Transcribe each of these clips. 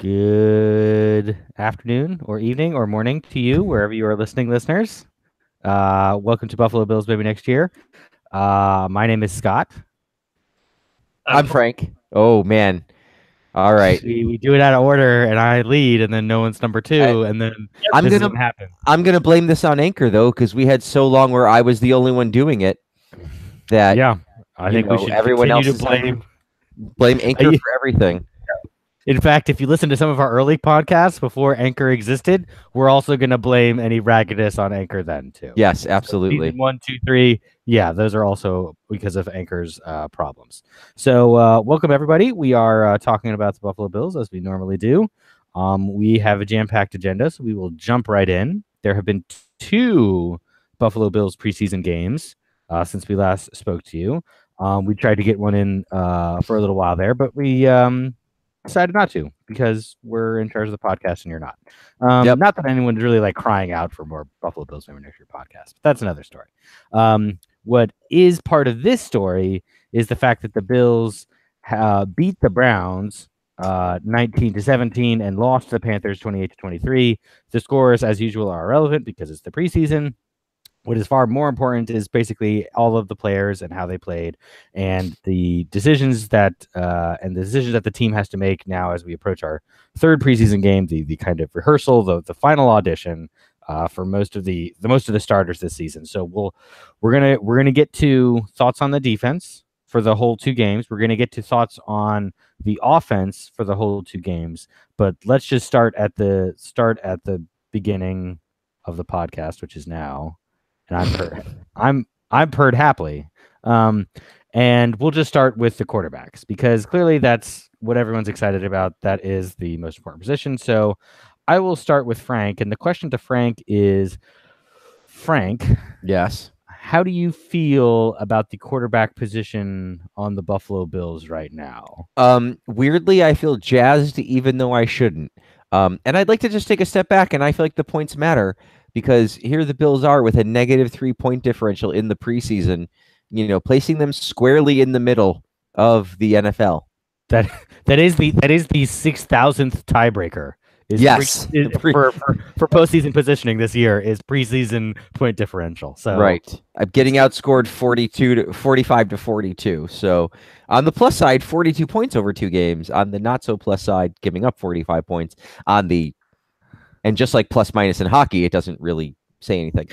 Good afternoon or evening or morning to you, wherever you are listening, listeners. Welcome to Buffalo Bills Maybe Next Year. My name is Scott. I'm Frank. Oh man. All right. We do it out of order, and I lead, and then no one's number I, two, and then I'm this is gonna what happened. I'm gonna blame this on Anchor though, because we had so long where I was the only one doing it that Yeah, I think we should everyone continue else to is on blame. blame Anchor for everything. In fact, if you listen to some of our early podcasts before Anchor existed, we're also going to blame any raggedness on Anchor then too. Yes, So season absolutely. 1, 2, 3, yeah, those are also because of Anchor's problems. So welcome everybody. We are talking about the Buffalo Bills as we normally do. We have a jam-packed agenda, so we will jump right in. There have been two Buffalo Bills preseason games since we last spoke to you. We tried to get one in for a little while there, but we decided not to because we're in charge of the podcast and you're not. Yep. Not that anyone's really like crying out for more Buffalo Bills Maybe Next Year podcast, but that's another story. What is part of this story is the fact that the Bills beat the Browns 19-17 and lost to the Panthers 28-23. The scores, as usual, are irrelevant because it's the preseason. What is far more important is basically all of the players and how they played, and the decisions that the team has to make now as we approach our third preseason game, the kind of rehearsal, the final audition for most of the starters this season. So we're gonna get to thoughts on the defense for the whole two games. We're gonna get to thoughts on the offense for the whole two games. But let's just start at the beginning of the podcast, which is now. And I'm purred happily. And we'll just start with the quarterbacks because clearly that's what everyone's excited about. That is the most important position. So I will start with Frank. And the question to Frank is, Frank, Yes. how do you feel about the quarterback position on the Buffalo Bills right now? Weirdly, I feel jazzed even though I shouldn't. And I'd like to just take a step back, and I feel like the points matter because here the Bills are with a negative 3-point differential in the preseason, placing them squarely in the middle of the NFL. That is the 6,000th tiebreaker. Yes. For postseason positioning this year is preseason point differential. So right, I'm getting outscored 45 to 42. So on the plus side, 42 points over 2 games. On the not so plus side, giving up 45 points. And just like plus minus in hockey, it doesn't really say anything.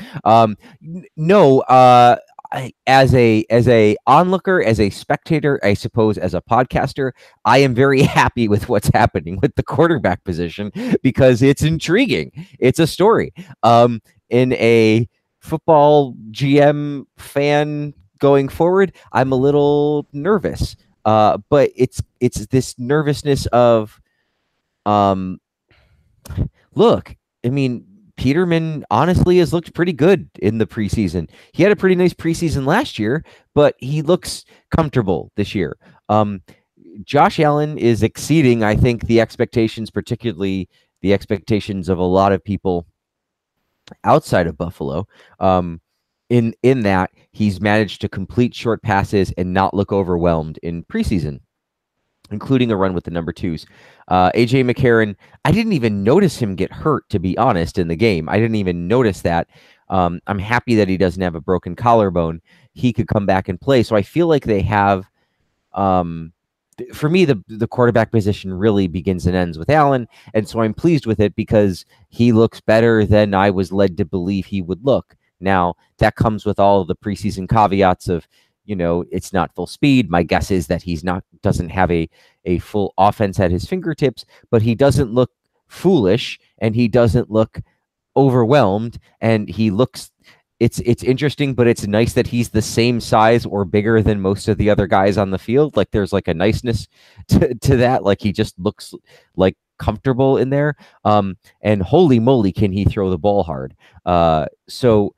As a onlooker, as a spectator, I suppose as a podcaster, I am very happy with what's happening with the quarterback position because it's intriguing. It's a story. In a football GM fan going forward, I'm a little nervous. But it's this nervousness of look, I mean, Peterman honestly has looked pretty good in the preseason. He had a pretty nice preseason last year, but he looks comfortable this year. Josh Allen is exceeding, I think, the expectations, particularly the expectations of a lot of people outside of Buffalo. In that he's managed to complete short passes and not look overwhelmed in preseason, including a run with the number 2s. AJ McCarron, I didn't even notice him get hurt, to be honest, in the game. I didn't even notice that. I'm happy that he doesn't have a broken collarbone. He could come back and play. So I feel like they have, for me, the quarterback position really begins and ends with Allen. And so I'm pleased with it because he looks better than I was led to believe he would look. Now, that comes with all of the preseason caveats of, it's not full speed. My guess is that doesn't have a full offense at his fingertips, but he doesn't look foolish and he doesn't look overwhelmed, and he looks, it's interesting, but it's nice that he's the same size or bigger than most of the other guys on the field. Like there's like a niceness to that. Like he just looks like comfortable in there. And holy moly, can he throw the ball hard? So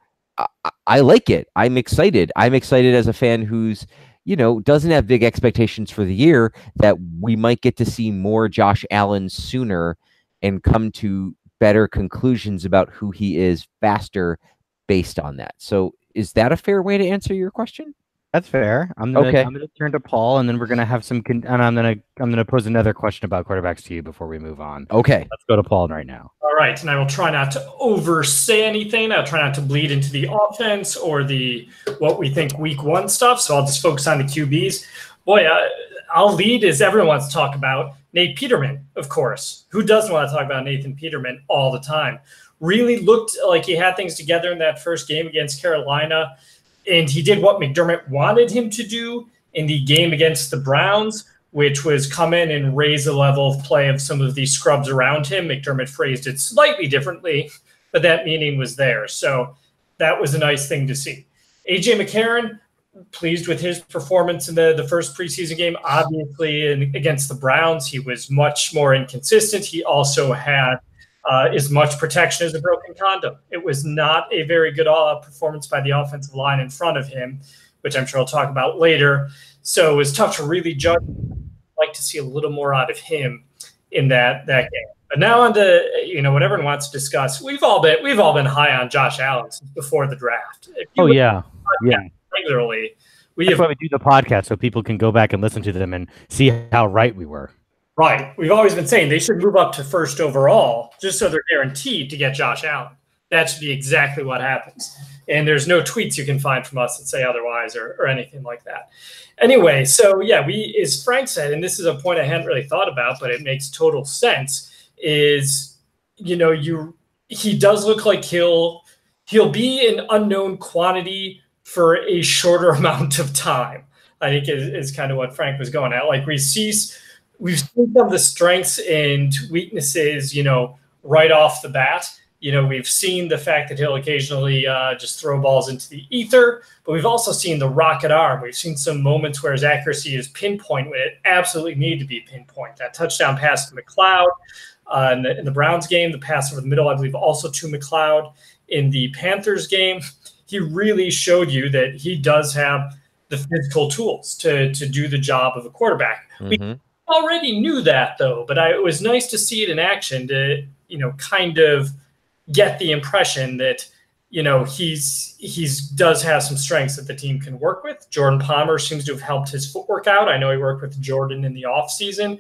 I like it. I'm excited. I'm excited as a fan who's, doesn't have big expectations for the year, that we might get to see more Josh Allen sooner and come to better conclusions about who he is faster based on that. So is that a fair way to answer your question? That's fair. I'm Okay. gonna turn to Paul, and then we're gonna have some, and I'm gonna pose another question about quarterbacks to you before we move on. Okay. Let's go to Paul right now. All right, and I will try not to oversay anything. I'll try not to bleed into the offense or the what we think week one stuff. So I'll just focus on the QBs. Boy, I'll lead as everyone wants to talk about Nate Peterman, of course. Who doesn't want to talk about Nathan Peterman all the time? Really looked like he had things together in that first game against Carolina. And he did what McDermott wanted him to do in the game against the Browns, which was come in and raise the level of play of some of the scrubs around him. McDermott phrased it slightly differently, but that meaning was there. So that was a nice thing to see. A.J. McCarron, pleased with his performance in the first preseason game. Obviously, against the Browns, he was much more inconsistent. He also had as much protection as a broken condom. It was not a very good performance by the offensive line in front of him, which I'm sure I'll talk about later. So it was tough to really judge. I'd like to see a little more out of him in that game. But now on to what everyone wants to discuss. We've all been high on Josh Allen since before the draft. Yeah. Regularly, that's why we do the podcast, so people can go back and listen to them and see how right we were. Right. We've always been saying they should move up to first overall just so they're guaranteed to get Josh Allen. That should be exactly what happens. And there's no tweets you can find from us that say otherwise or anything like that. Anyway, so yeah, as Frank said, and this is a point I hadn't really thought about, but it makes total sense, is, he does look like he'll be an unknown quantity for a shorter amount of time, I think is kind of what Frank was going at. Like we've seen some of the strengths and weaknesses, right off the bat. We've seen the fact that he'll occasionally just throw balls into the ether, but we've also seen the rocket arm. We've seen some moments where his accuracy is pinpoint when it absolutely needed to be pinpoint. That touchdown pass to McLeod in the Browns game, the pass over the middle, I believe also to McLeod in the Panthers game. He really showed you that he does have the physical tools to do the job of a quarterback. Mm-hmm. We already knew that, though, but it was nice to see it in action to, kind of get the impression that, he's does have some strengths that the team can work with. Jordan Palmer seems to have helped his footwork out. I know he worked with Jordan in the offseason,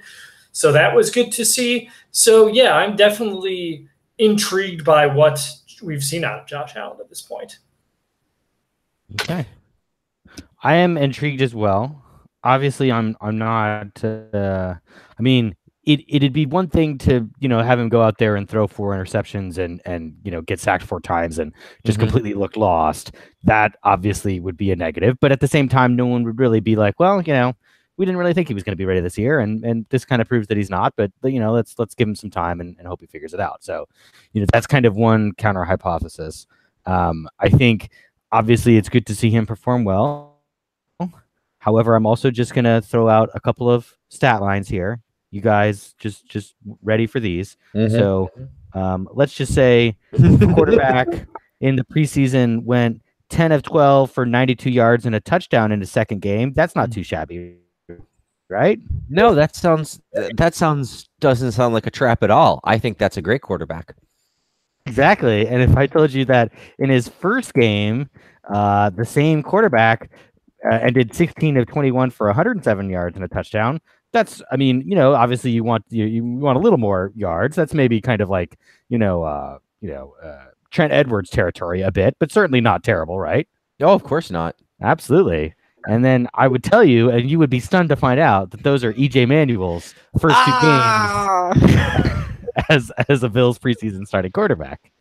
so that was good to see. So, yeah, I'm definitely intrigued by what we've seen out of Josh Allen at this point. Okay. I am intrigued as well. Obviously, I'm not. I mean, it'd be one thing to have him go out there and throw 4 interceptions and get sacked 4 times and just completely look lost. That obviously would be a negative. But at the same time, no one would really be like, well, we didn't really think he was going to be ready this year, and this kind of proves that he's not. But let's give him some time and hope he figures it out. So, that's kind of one counter hypothesis. I think obviously it's good to see him perform well. However, I'm also just going to throw out a couple of stat lines here. You guys just ready for these. Mm-hmm. So let's just say the quarterback in the preseason went 10 of 12 for 92 yards and a touchdown in the second game. That's not too shabby, right? No, that doesn't sound like a trap at all. I think that's a great quarterback. Exactly. And if I told you that in his first game, the same quarterback ended 16 of 21 for 107 yards and a touchdown. That's, obviously you want a little more yards. That's maybe kind of like, Trent Edwards territory a bit, but certainly not terrible, right? No, of course not. Absolutely. And then I would tell you, and you would be stunned to find out that those are EJ Manuel's first 2 games as a Bills preseason starting quarterback.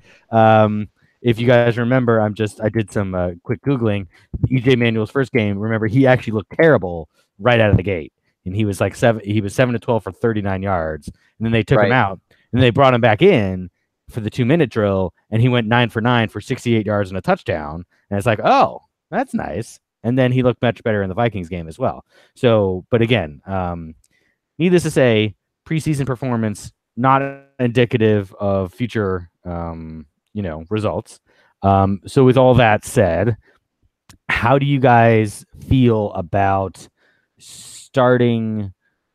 If you guys remember, I did some quick Googling. EJ Manuel's first game, remember, he actually looked terrible right out of the gate. And he was 7 to 12 for 39 yards. And then they took him out and they brought him back in for the 2-minute drill. And he went 9 for 9 for 68 yards and a touchdown. And it's like, oh, that's nice. And then he looked much better in the Vikings game as well. So, but again, needless to say, preseason performance, not indicative of future, results. So with all that said, how do you guys feel about starting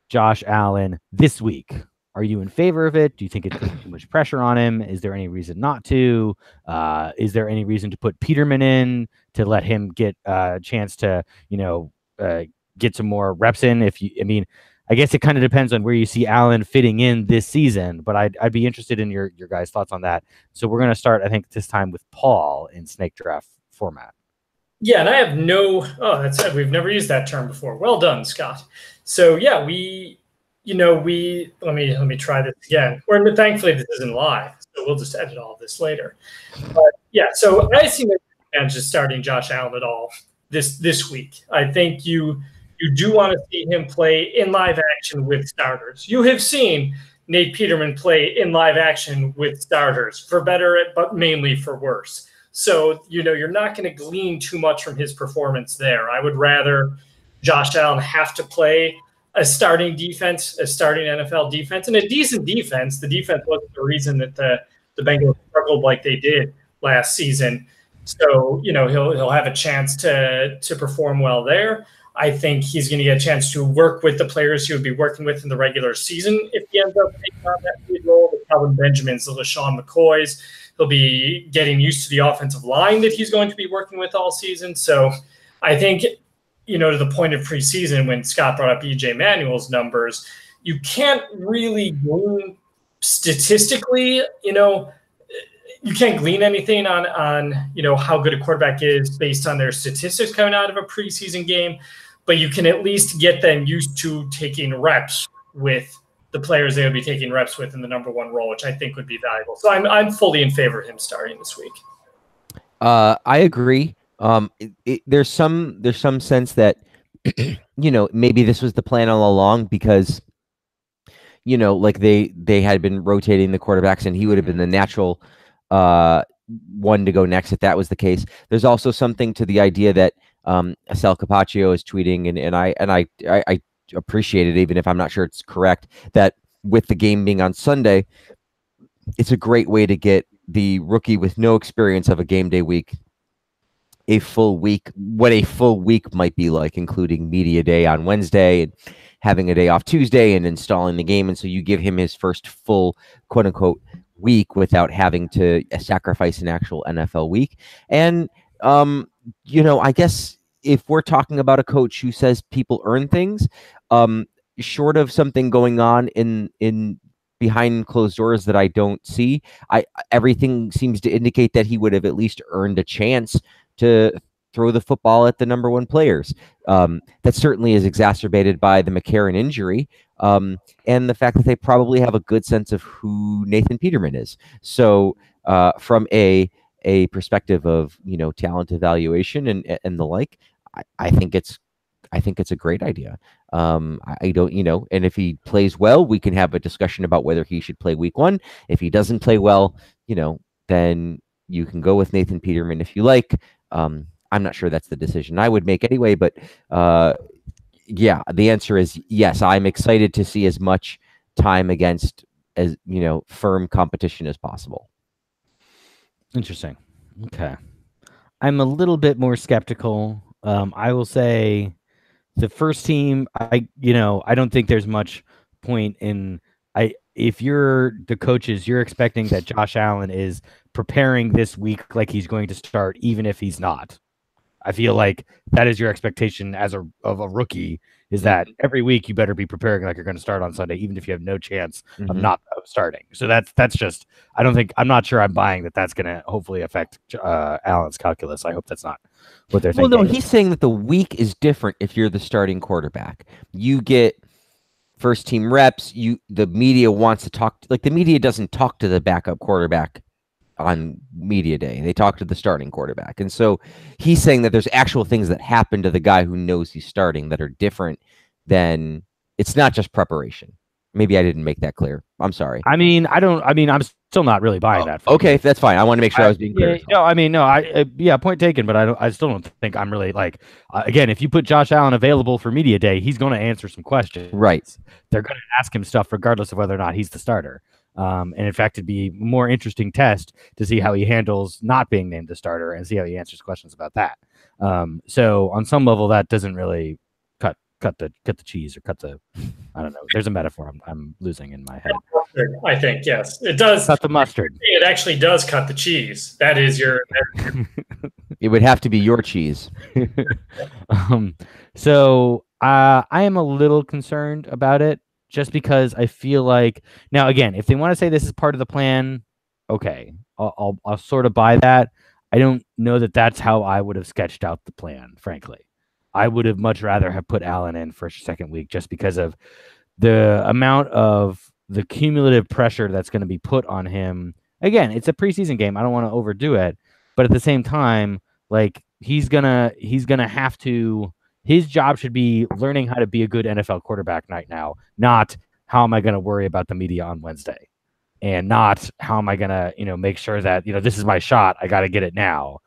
Josh Allen this week? Are you in favor of it? Do you think it's putting too much pressure on him? Is there any reason not to? Is there any reason to put Peterman in to let him get a chance to, get some more reps in. I guess it kind of depends on where you see Allen fitting in this season, but I'd be interested in your guys' thoughts on that. So we're going to start, I think, this time with Paul in snake draft format. Yeah, and I have we've never used that term before. Well done, Scott. So yeah, let me try this again. Thankfully this isn't live, so we'll just edit all of this later. But yeah, so I see no advantage of starting Josh Allen at all this week. I think you do want to see him play in live action with starters. You have seen Nate Peterman play in live action with starters, for better, but mainly for worse. So, you're not going to glean too much from his performance there. I would rather Josh Allen have to play a starting defense, a starting NFL defense, and a decent defense. The defense wasn't the reason that the Bengals struggled like they did last season. So, he'll have a chance to perform well there. I think he's going to get a chance to work with the players he would be working with in the regular season if he ends up taking on that lead role. The Calvin Benjamins, the LaShawn McCoys. He'll be getting used to the offensive line that he's going to be working with all season. So I think, to the point of preseason when Scott brought up E.J. Manuel's numbers, you can't really glean statistically, you can't glean anything on how good a quarterback is based on their statistics coming out of a preseason game, but you can at least get them used to taking reps with the players they would be taking reps with in the number one role, which I think would be valuable. So I'm fully in favor of him starting this week. I agree. There's some sense that maybe this was the plan all along because like they had been rotating the quarterbacks and he would have been the natural one to go next if that was the case. There's also something to the idea that Sal Capaccio is tweeting, and I appreciate it, even if I'm not sure it's correct, that with the game being on Sunday, it's a great way to get the rookie with no experience of a game day week a full week, what a full week might be like, including media day on Wednesday and having a day off Tuesday and installing the game. And so you give him his first full quote unquote week without having to sacrifice an actual NFL week. And, I guess if we're talking about a coach who says people earn things, short of something going on in behind closed doors that I don't see, everything seems to indicate that he would have at least earned a chance to throw the football at the number one players. That certainly is exacerbated by the McCarron injury and the fact that they probably have a good sense of who Nathan Peterman is. So from a perspective of talent evaluation and the like, I think it's a great idea. I don't, and if he plays well, we can have a discussion about whether he should play week one. If he doesn't play well, then you can go with Nathan Peterman if you like. I'm not sure that's the decision I would make anyway, but yeah, the answer is yes. I'm excited to see as much time against as firm competition as possible. Interesting. Okay. I'm a little bit more skeptical. I will say the first team, I don't think there's much point in if you're the coaches, you're expecting that Josh Allen is preparing this week like he's going to start, even if he's not. I feel like that is your expectation of a rookie, is that every week you better be preparing like you're going to start on Sunday, even if you have no chance of not starting. So that's just, I'm not sure I'm buying that that's going to hopefully affect Allen's calculus. I hope that's not what they're thinking. Well, no, he's saying that the week is different if you're the starting quarterback. You get first team reps. The media wants to talk, the media doesn't talk to the backup quarterback on media day. They talk to the starting quarterback. And so he's saying that there's actual things that happen to the guy who knows he's starting that are different than, it's not just preparation. Maybe I didn't make that clear. I'm sorry. I'm still not really buying that. Okay, that's fine. I want to make sure I was being clear. Point taken, but I still don't think I'm really again, if you put Josh Allen available for media day, he's going to answer some questions. Right. They're going to ask him stuff regardless of whether or not he's the starter. And in fact, it'd be a more interesting test to see how he handles not being named the starter and see how he answers questions about that. So on some level, that doesn't really cut the cheese or I don't know. There's a metaphor I'm losing in my head. I think, yes, it does. Cut the mustard. It actually does cut the cheese. That is your. It would have to be your cheese. So I am a little concerned about it just because I feel like now again, if they want to say this is part of the plan, okay, I'll sort of buy that. I don't know that that's how I would have sketched out the plan, frankly. I would have much rather have put Allen in for second week just because of the amount of the cumulative pressure that's going to be put on him. Again, it's a preseason game. I don't want to overdo it, but at the same time, like he's gonna have to. His job should be learning how to be a good NFL quarterback right now, not how am I going to worry about the media on Wednesday, and not how am I going to make sure that this is my shot. I got to get it now.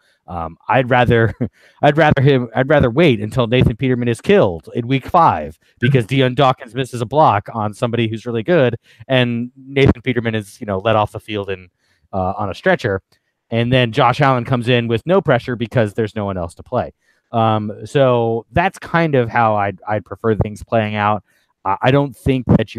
I'd rather wait until Nathan Peterman is killed in week 5 because Deion Dawkins misses a block on somebody who's really good, and Nathan Peterman is let off the field and on a stretcher, and then Josh Allen comes in with no pressure because there's no one else to play. So that's kind of how I'd prefer things playing out. I don't think that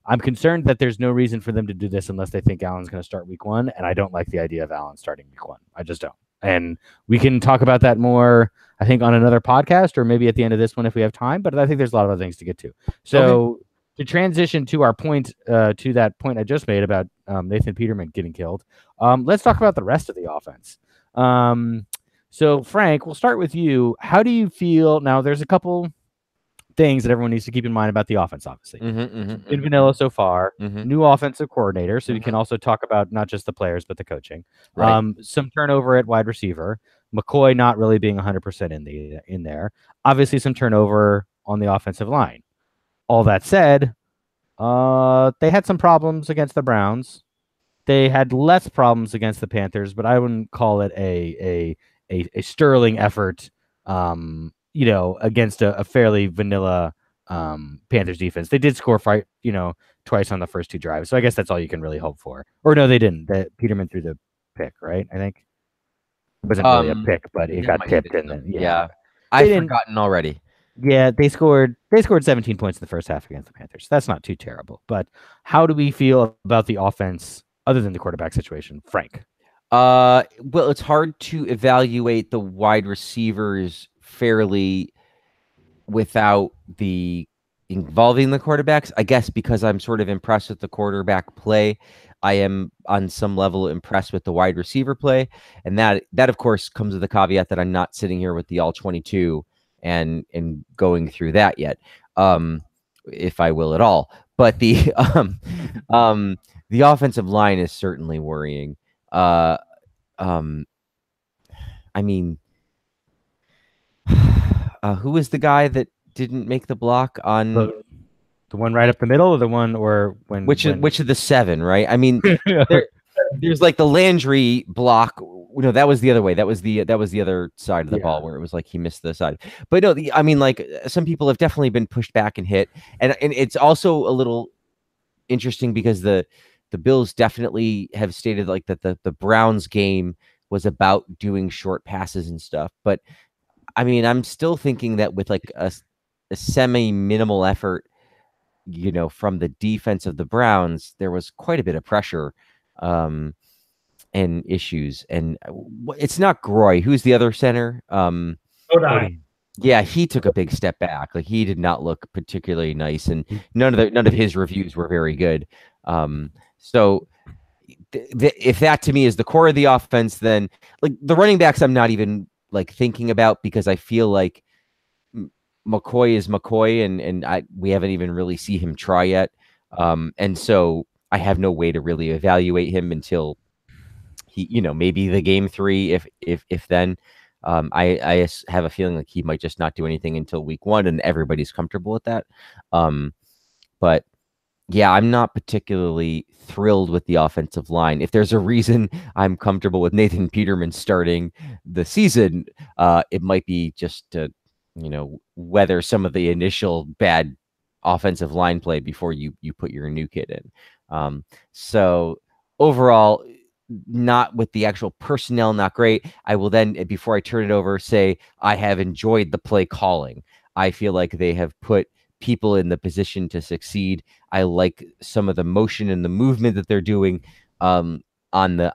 I'm concerned that there's no reason for them to do this unless they think Allen's going to start week 1, and I don't like the idea of Allen starting week 1. I just don't. And we can talk about that more, I think, on another podcast or maybe at the end of this one if we have time. But I think there's a lot of other things to get to. So to transition to our point, to that point I just made about Nathan Peterman getting killed, let's talk about the rest of the offense. So, Frank, we'll start with you. How do you feel? Now, there's a couple things that everyone needs to keep in mind about the offense, obviously. In vanilla so far, new offensive coordinator, so we can also talk about not just the players, but the coaching. Right. Some turnover at wide receiver. McCoy not really being 100% in there. Obviously, some turnover on the offensive line. All that said, they had some problems against the Browns. They had less problems against the Panthers, but I wouldn't call it a sterling effort, against a fairly vanilla Panthers defense. They did score twice on the first 2 drives, so I guess that's all you can really hope for. Or no, they didn't. Peterman threw the pick, right? I think it wasn't really a pick, but it got tipped. Yeah, I've forgotten already. Yeah, they scored 17 points in the first half against the Panthers. That's not too terrible. But how do we feel about the offense other than the quarterback situation, Frank? Well, it's hard to evaluate the wide receivers fairly without involving the quarterbacks. I guess because I'm sort of impressed with the quarterback play, I am on some level impressed with the wide receiver play, and that of course comes with the caveat that I'm not sitting here with the all 22 and going through that yet, if I will at all. But the the offensive line is certainly worrying. I mean, who was the guy that didn't make the block on the one right up the middle, or the one which of the 7? Right? I mean, there's like the Landry block. No, that was the other way. That was the other side of the ball where it was like he missed the side. But no, I mean, like some people have definitely been pushed back and hit, and it's also a little interesting because the Bills definitely have stated like that the Browns game was about doing short passes and stuff. But I mean, I'm still thinking that with like a semi-minimal effort, from the defense of the Browns, there was quite a bit of pressure and issues. And it's not Groy. Who's the other center? Odai. Yeah, he took a big step back. Like he did not look particularly nice, and none of his reviews were very good. So if that to me is the core of the offense, then like the running backs, I'm not even like thinking about because I feel like McCoy is McCoy, and we haven't even really see him try yet. And so I have no way to really evaluate him until he, maybe the game 3, if then. I have a feeling like he might just not do anything until week 1, and everybody's comfortable with that. But yeah, I'm not particularly thrilled with the offensive line. If there's a reason I'm comfortable with Nathan Peterman starting the season, it might be just to, weather some of the initial bad offensive line play before you put your new kid in. So overall, not with the actual personnel, not great. I will then, before I turn it over, say I have enjoyed the play calling. I feel like they have put people in the position to succeed. I like some of the motion and the movement that they're doing. on the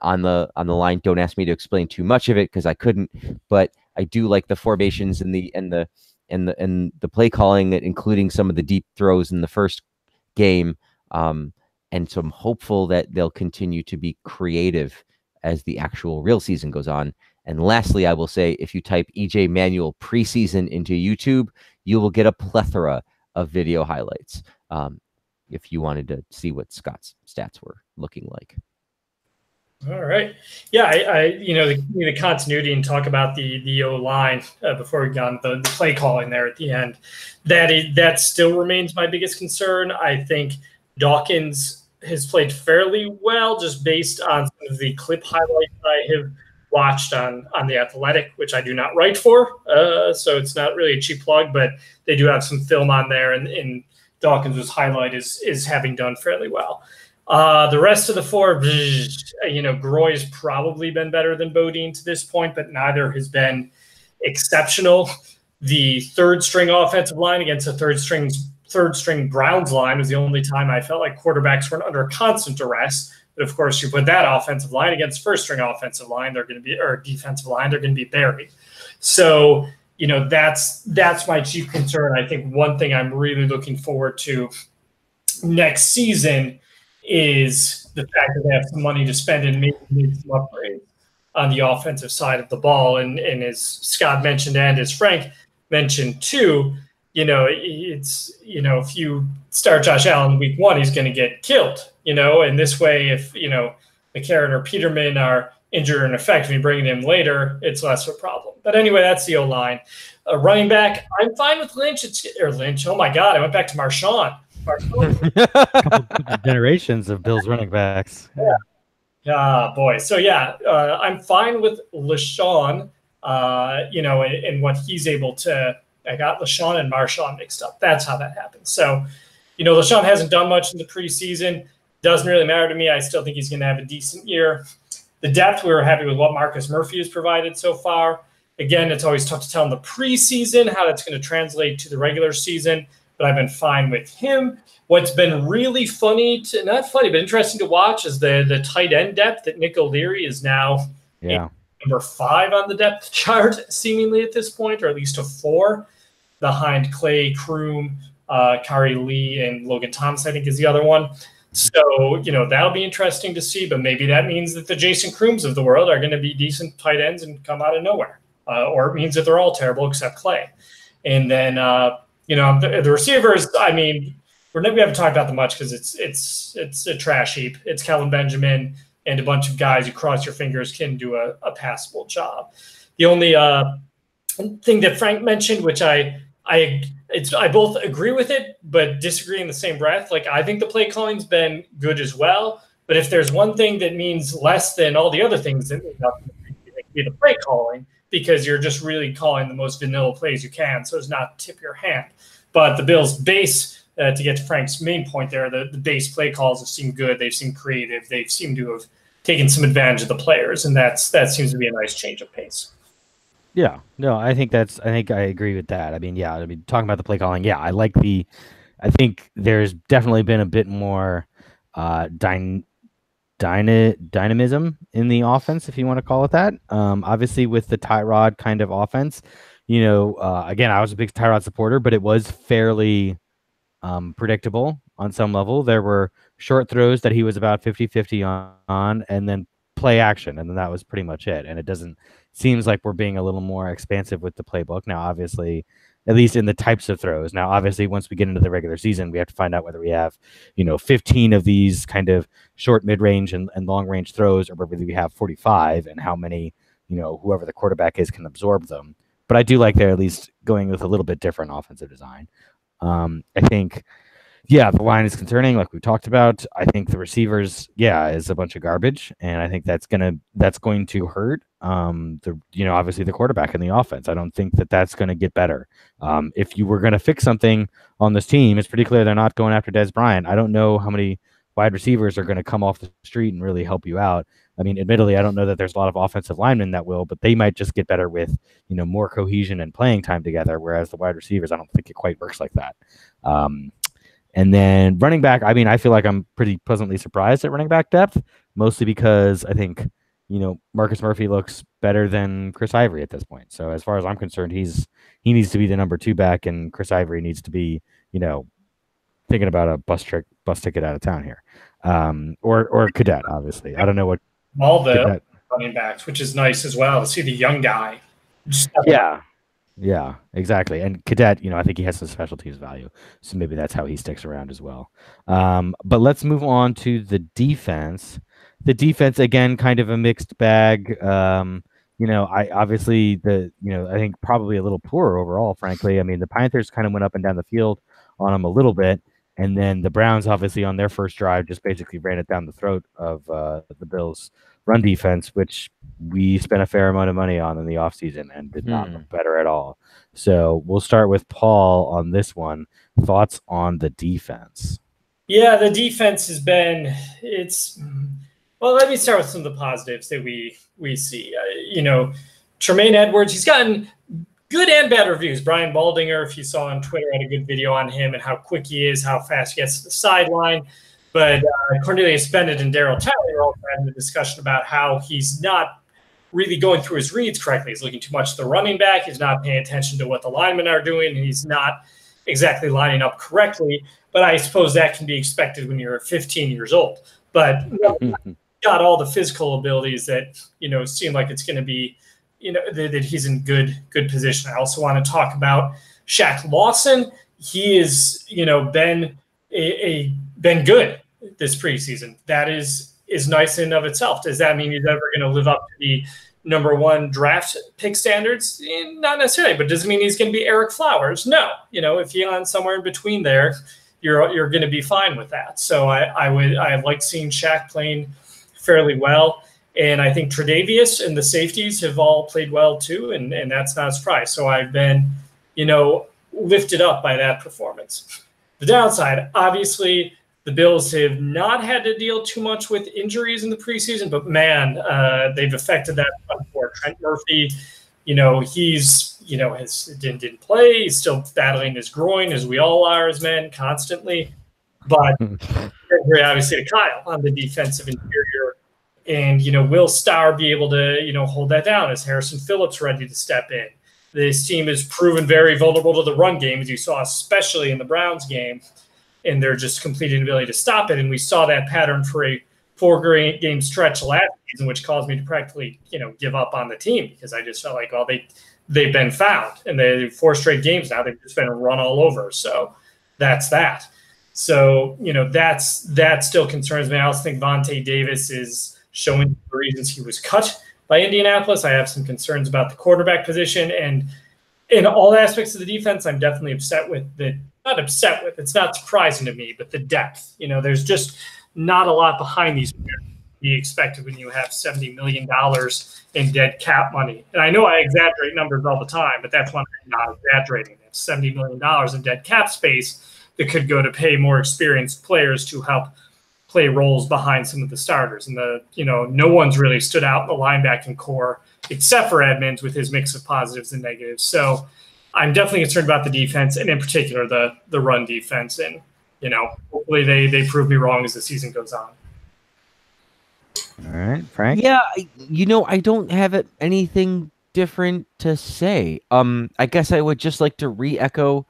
line. Don't ask me to explain too much of it because I couldn't, but I do like the formations and the play calling, including some of the deep throws in the first game. And so I'm hopeful that they'll continue to be creative as the actual real season goes on. And lastly, I will say, if you type EJ Manuel preseason into YouTube, you will get a plethora of video highlights. If you wanted to see what Scott's stats were looking like. All right. Yeah, I the continuity and talk about the O line before we got the play calling there at the end. That still remains my biggest concern. I think Dawkins has played fairly well just based on some of the clip highlights I have watched on The Athletic, which I do not write for. So it's not really a cheap plug, but they do have some film on there, and Dawkins was highlighted as having done fairly well. The rest of the four, Groy has probably been better than Bodine to this point, but neither has been exceptional. The third string offensive line against the third string Browns line was the only time I felt like quarterbacks weren't under constant duress. But of course, you put that offensive line against first string offensive line, they're going to be, or defensive line, they're going to be buried. So, that's my chief concern. I think one thing I'm really looking forward to next season is the fact that they have some money to spend and maybe need some upgrades on the offensive side of the ball. And as Scott mentioned, and as Frank mentioned too, if you start Josh Allen week 1, he's going to get killed, and this way, if, McCarron or Peterman are injured or ineffective, you bring him later, it's less of a problem. But anyway, that's the O-line. Running back, I'm fine with Lynch. Lynch. Oh my God, I went back to Marshawn. Couple generations of Bills running backs. Yeah, boy. So I'm fine with LaShawn, and what he's able to. I got LaShawn and Marshawn mixed up. That's how that happens. So, LaShawn hasn't done much in the preseason. Doesn't really matter to me. I still think he's going to have a decent year. The depth, we were happy with what Marcus Murphy has provided so far. Again, it's always tough to tell in the preseason how that's going to translate to the regular season, but I've been fine with him. What's been really not funny, but interesting to watch is the tight end depth that Nick O'Leary is now number 5 on the depth chart, seemingly at this point, or at least a 4, behind Clay Kroom, Kari Lee, and Logan Thomas, I think, is the other one. So, that'll be interesting to see, but maybe that means that the Jason Krooms of the world are going to be decent tight ends and come out of nowhere. Or it means that they're all terrible except Clay. And then, the receivers, we haven't talked about them much because it's a trash heap. It's Kelvin Benjamin and a bunch of guys you cross your fingers can do a passable job. The only thing that Frank mentioned, which I both agree with it, but disagree in the same breath. Like, I think the play calling's been good as well. But if there's one thing that means less than all the other things, that it be the play calling, because you're just really calling the most vanilla plays you can, so as not to tip your hand. But the Bills' base, to get to Frank's main point there, the base play calls have seemed good. They've seemed creative. They've seemed to have taken some advantage of the players, and that seems to be a nice change of pace. Yeah, no, I think I agree with that. Talking about the play calling, I think there's definitely been a bit more dynamism in the offense, if you want to call it that. Obviously with the Tyrod kind of offense, again, I was a big Tyrod supporter, but it was fairly predictable on some level. There were short throws that he was about 50-50 on, and then play action, and then that was pretty much it. And it seems like we're being a little more expansive with the playbook now, obviously, at least in the types of throws. Now, obviously, once we get into the regular season, we have to find out whether we have, 15 of these kind of short, mid-range, and long-range throws, or whether we have 45, and how many, whoever the quarterback is can absorb them. But I do like they're at least going with a little bit different offensive design. I think, the line is concerning, like we talked about. I think the receivers, is a bunch of garbage, and I think that's going to hurt. Obviously the quarterback in the offense. I don't think that's going to get better. If you were going to fix something on this team, it's pretty clear they're not going after Dez Bryant. I don't know how many wide receivers are going to come off the street and really help you out. Admittedly, I don't know that there's a lot of offensive linemen that will, but they might just get better with, more cohesion and playing time together. Whereas the wide receivers, I don't think it quite works like that. And then running back, I mean, I feel like I'm pretty pleasantly surprised at running back depth, mostly because I think, Marcus Murphy looks better than Chris Ivory at this point. So as far as I'm concerned, he needs to be the number 2 back, and Chris Ivory needs to be, thinking about a bus ticket out of town here. Or Cadet, obviously. I don't know what all the Cadet. running backs, which is nice as well to see the young guy. Yeah, exactly. And Cadet, I think he has some special teams value. So maybe that's how he sticks around as well. But let's move on to the defense. The defense, again, kind of a mixed bag. I obviously I think probably a little poorer overall, frankly. I mean, the Panthers kind of went up and down the field on them a little bit. And then the Browns, obviously, on their first drive, just basically ran it down the throat of the Bills' run defense, which we spent a fair amount of money on in the offseason and did not look better at all. So we'll start with Paul on this one. Thoughts on the defense? Yeah, the defense has been well, let me start with some of the positives that we see. Tremaine Edwards, he's gotten good and bad reviews. Brian Baldinger, if you saw on Twitter, had a good video on him and how quick he is, how fast he gets to the sideline. But Cornelius Bennett and Daryl Talley are also having a discussion about how he's not really going through his reads correctly. He's looking too much at the running back. He's not paying attention to what the linemen are doing. And he's not exactly lining up correctly. But I suppose that can be expected when you're 15 years old. But got all the physical abilities that, seem like it's going to be, that he's in good position. I also want to talk about Shaq Lawson. He is, been been good this preseason. That is nice in and of itself. Does that mean he's ever going to live up to the number 1 draft pick standards? Not necessarily, but does it mean he's going to be Eric Flowers? No. If you're on somewhere in between there, you're going to be fine with that. So I like seeing Shaq playing fairly well. And I think Tre'Davious and the safeties have all played well too, and that's not a surprise. So I've been, lifted up by that performance. The downside, obviously, the Bills have not had to deal too much with injuries in the preseason, but man, they've affected that for Trent Murphy. He's didn't play. He's still battling his groin, as we all are as men, constantly. But very obviously to Kyle on the defensive interior. And, will Starr be able to, hold that down? Is Harrison Phillips ready to step in? This team has proven very vulnerable to the run game, as you saw, especially in the Browns game, and they're just complete inability to stop it. And we saw that pattern for a 4-game stretch last season, which caused me to practically, give up on the team because I just felt like, well, they've been found, and they 4 straight games now. They've just been run all over. So that's that. So, that still concerns me. I also think Vontae Davis is showing the reasons he was cut by Indianapolis. I have some concerns about the quarterback position, and in all aspects of the defense, I'm definitely upset with it's not surprising to me, but the depth, there's just not a lot behind these players to be expected when you have $70 million in dead cap money. And I know I exaggerate numbers all the time, but that's one I'm not exaggerating. They have $70 million in dead cap space that could go to pay more experienced players to help play roles behind some of the starters. And no one's really stood out in the linebacking core except for Edmonds with his mix of positives and negatives. So I'm definitely concerned about the defense, and in particular the run defense. And hopefully they prove me wrong as the season goes on. All right, Frank. Yeah, I don't have anything different to say. I guess I would just like to re-echo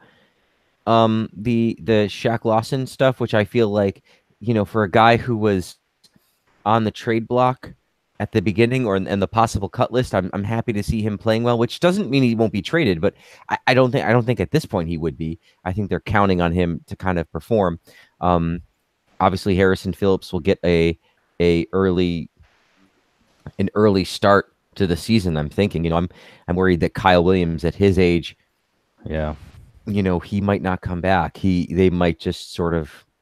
the Shaq Lawson stuff, which I feel like, for a guy who was on the trade block at the beginning or in the possible cut list, I'm happy to see him playing well, which doesn't mean he won't be traded, but I don't think at this point he would be. I think they're counting on him to kind of perform. Obviously Harrison Phillips will get an early start to the season. I'm thinking, I'm worried that Kyle Williams at his age, he might not come back. They might just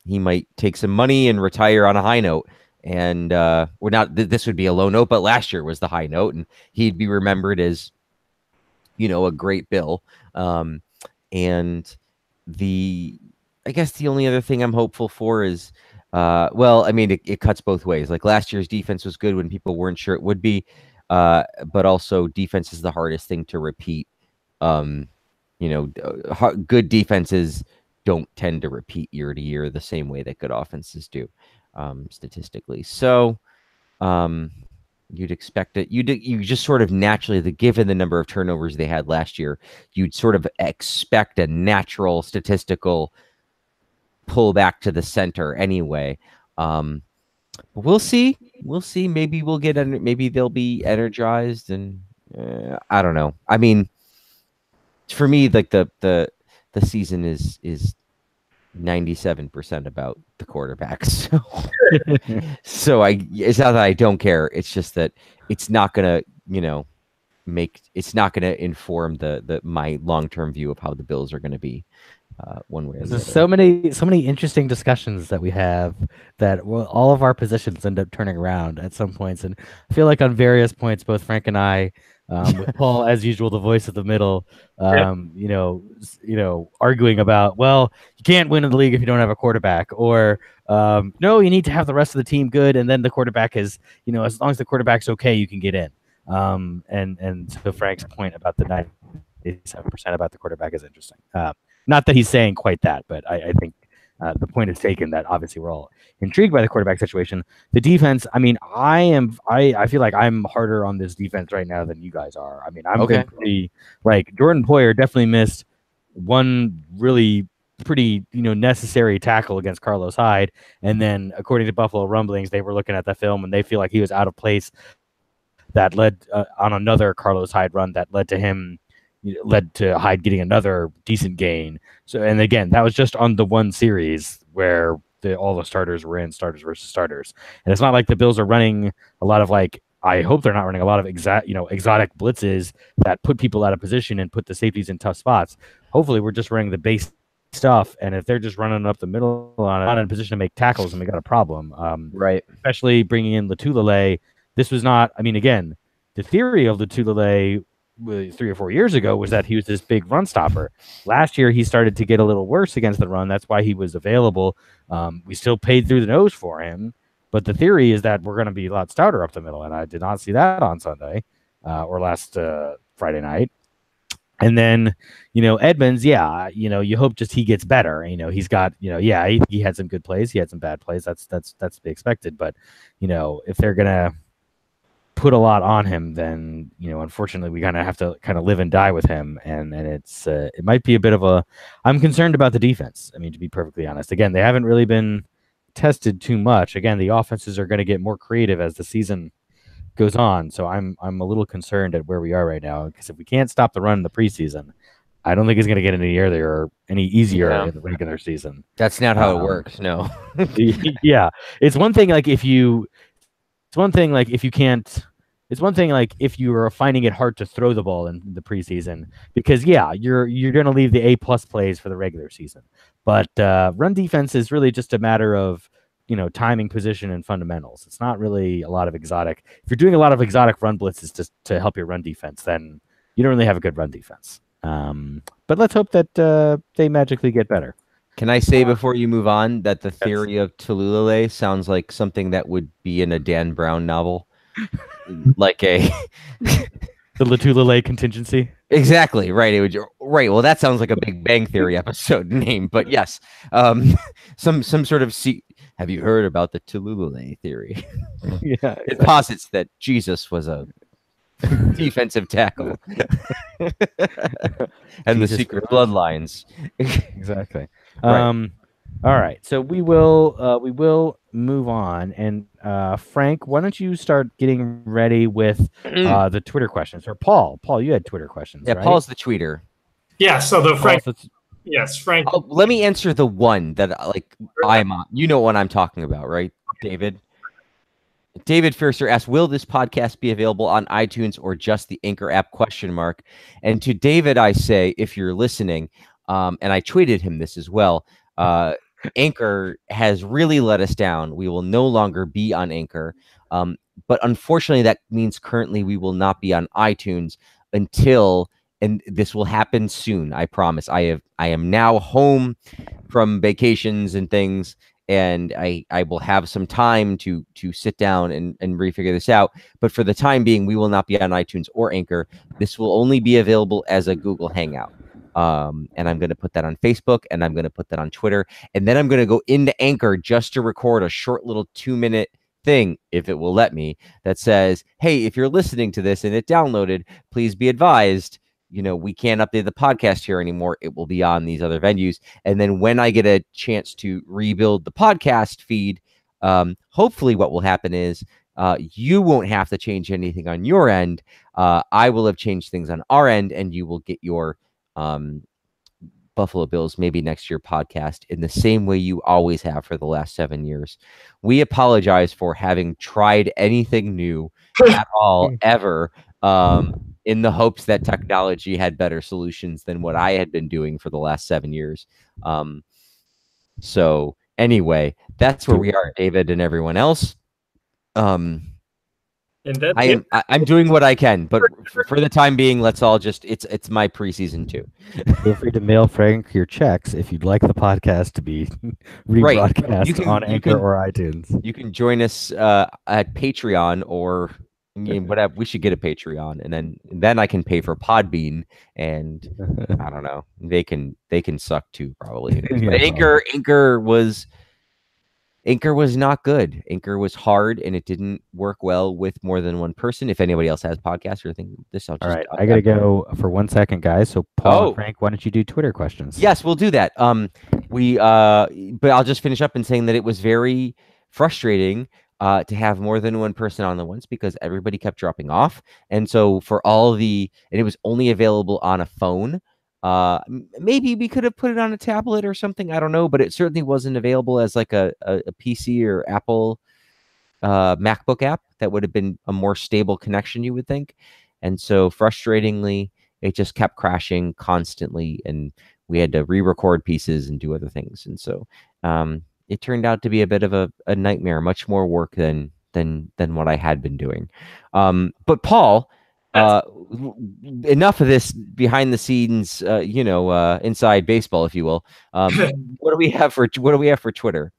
he might take some money and retire on a high note. And we're not. This would be a low note, but last year was the high note, and he'd be remembered as, a great Bill. And I guess the only other thing I'm hopeful for is, it cuts both ways. Like last year's defense was good when people weren't sure it would be, but also defense is the hardest thing to repeat. Good defenses don't tend to repeat year to year the same way that good offenses do, statistically. So you'd expect it. You just sort of naturally, given the number of turnovers they had last year, you'd sort of expect a natural statistical pull back to the center anyway. We'll see. We'll see. Maybe we'll get. Maybe they'll be energized, and I don't know. I mean, for me, like the season is 97% about the quarterbacks. So it's not that I don't care. It's just that it's not gonna, it's not gonna inform my long-term view of how the Bills are gonna be one way or the other. So many interesting discussions that we have that all of our positions end up turning around at some points, and I feel like on various points, both Frank and I, with Paul as usual, the voice of the middle, arguing about, well, you can't win in the league if you don't have a quarterback, or no, you need to have the rest of the team good, and then the quarterback is, as long as the quarterback's okay, you can get in. And so Frank's point about the 97% about the quarterback is interesting. Not that he's saying quite that, but I think the point is taken that obviously we're all intrigued by the quarterback situation. The defense, I mean, I feel like I'm harder on this defense right now than you guys are. I mean, I'm pretty, like, Jordan Poyer definitely missed one really pretty, necessary tackle against Carlos Hyde. And then according to Buffalo Rumblings, they were looking at the film and they feel like he was out of place. That led on another Carlos Hyde run that led to Hyde getting another decent gain. So, and again, that was just on the one series where all the starters were in, starters versus starters. And it's not like the Bills are running a lot of, like, I hope they're not running a lot of exotic blitzes that put people out of position and put the safeties in tough spots. Hopefully we're just running the base stuff. And if they're just running up the middle not in a position to make tackles, and we got a problem. Right. Especially bringing in Latulele. This was not, I mean, again, the theory of Latulele 3 or 4 years ago was that he was this big run stopper. Last year, he started to get a little worse against the run. That's why he was available. We still paid through the nose for him, but the theory is that we're going to be a lot stouter up the middle, and I did not see that on Sunday or last Friday night. And then, Edmonds, you hope just he gets better. He's got, he had some good plays, he had some bad plays. That's to be expected. But, if they're gonna put a lot on him, then unfortunately we kind of have to live and die with him, and it's it might be a bit of a. I'm concerned about the defense. I mean, to be perfectly honest, again, they haven't really been tested too much. Again, the offenses are going to get more creative as the season goes on, so I'm a little concerned at where we are right now, because if we can't stop the run in the preseason, I don't think it's going to get any easier in the regular season. That's not how it works. No. Yeah, it's one thing like if you. It's one thing like if you can't. It's one thing like if you are finding it hard to throw the ball in the preseason, because you're going to leave the A+ plays for the regular season. But run defense is really just a matter of timing, position, and fundamentals. It's not really a lot of exotic. If you're doing a lot of exotic run blitzes just to help your run defense, then you don't really have a good run defense. But let's hope that they magically get better. Can I say before you move on that the theory of Latulele sounds like something that would be in a Dan Brown novel? Like the Latulele contingency? Exactly, right. It would, right. Well, that sounds like a Big Bang Theory episode name, but yes. Some sort of have you heard about the Latulele theory? Yeah. Exactly. It posits that Jesus was a defensive tackle. And Jesus, the secret bloodlines. Exactly. Right. All right, so we will move on, and Frank, why don't you start getting ready with the Twitter questions? Or Paul, you had Twitter questions. Yeah, right? Paul's the tweeter. Yeah, so the Frank. Yes, Frank. Let me answer the one that I'm on. You know what I'm talking about, right, David? David Fiercer asked, will this podcast be available on iTunes or just the Anchor app ? And to David, I say, if you're listening, and I tweeted him this as well, Anchor has really let us down. We will no longer be on Anchor. But unfortunately, that means currently we will not be on iTunes until, and this will happen soon, I promise. I am now home from vacations and things, and I will have some time to sit down and refigure this out. But for the time being, we will not be on iTunes or Anchor. This will only be available as a Google Hangout. And I'm going to put that on Facebook, and I'm going to put that on Twitter, and then I'm going to go into Anchor just to record a short little 2-minute thing, if it will let me, that says, hey, if you're listening to this and it downloaded, please be advised, we can't update the podcast here anymore. It will be on these other venues. And then when I get a chance to rebuild the podcast feed, hopefully what will happen is you won't have to change anything on your end. I will have changed things on our end, and you will get your Buffalo Bills Maybe Next Year podcast in the same way you always have for the last 7 years. We apologize for having tried anything new at all ever, in the hopes that technology had better solutions than what I had been doing for the last 7 years. So anyway, that's where we are, David, and everyone else. And I'm doing what I can, but for the time being, let's all just it's my preseason too. Feel free to mail Frank your checks if you'd like the podcast to be rebroadcast on Anchor or iTunes. You can join us at Patreon or whatever. We should get a Patreon, and then I can pay for Podbean, and I don't know. They can suck too, probably. But Anchor was not good. Anchor was hard, and it didn't work well with more than one person. If anybody else has podcasts or anything, all right. I gotta go for 1 second, guys. So Paul and Frank, why don't you do Twitter questions? Yes, we'll do that. But I'll just finish up in saying that it was very frustrating to have more than one person on the once, because everybody kept dropping off, and so and it was only available on a phone. Maybe we could have put it on a tablet or something, I don't know, but it certainly wasn't available as like a PC or Apple MacBook app. That would have been a more stable connection, you would think. And so frustratingly, it just kept crashing constantly, and we had to re-record pieces and do other things. And so it turned out to be a bit of a nightmare, much more work than what I had been doing. But Paul, enough of this behind the scenes, inside baseball, if you will. What do we have for Twitter?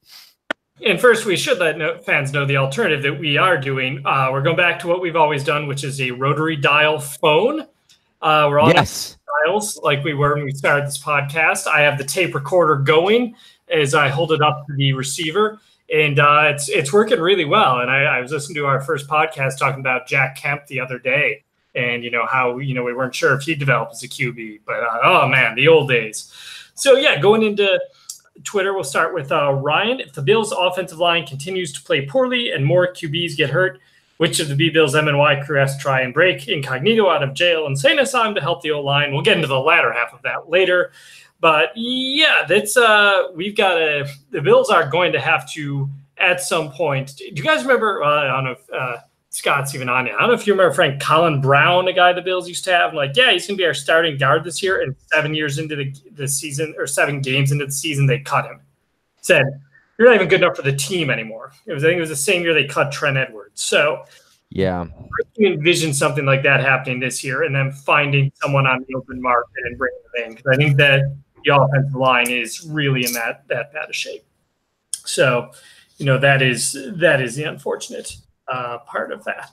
And first, we should let fans know the alternative that we are doing. We're going back to what we've always done, which is a rotary dial phone. We're all dials like we were when we started this podcast. I have the tape recorder going as I hold it up to the receiver, and it's working really well. And I was listening to our first podcast talking about Jack Kemp the other day. And, how, we weren't sure if he'd develop as a QB, but, oh, man, the old days. So, yeah, going into Twitter, we'll start with Ryan. If the Bills' offensive line continues to play poorly and more QBs get hurt, which of the B-Bills MNY crew has to try and break incognito out of jail and insane asylum to help the O-line? We'll get into the latter half of that later. But, yeah, that's the Bills are going to have to, at some point. Do you guys remember, I don't know if Scott's even on it. I don't know if you remember Frank Colin Brown, a guy the Bills used to have. I'm like, yeah, he's going to be our starting guard this year. And 7 years into the season, or 7 games into the season, they cut him. Said, you're not even good enough for the team anymore. I think it was the same year they cut Trent Edwards. So, yeah, I can envision something like that happening this year, and then finding someone on the open market and bringing them in, because I think that the offensive line is really in that bad of shape. So, that is the unfortunate part of that.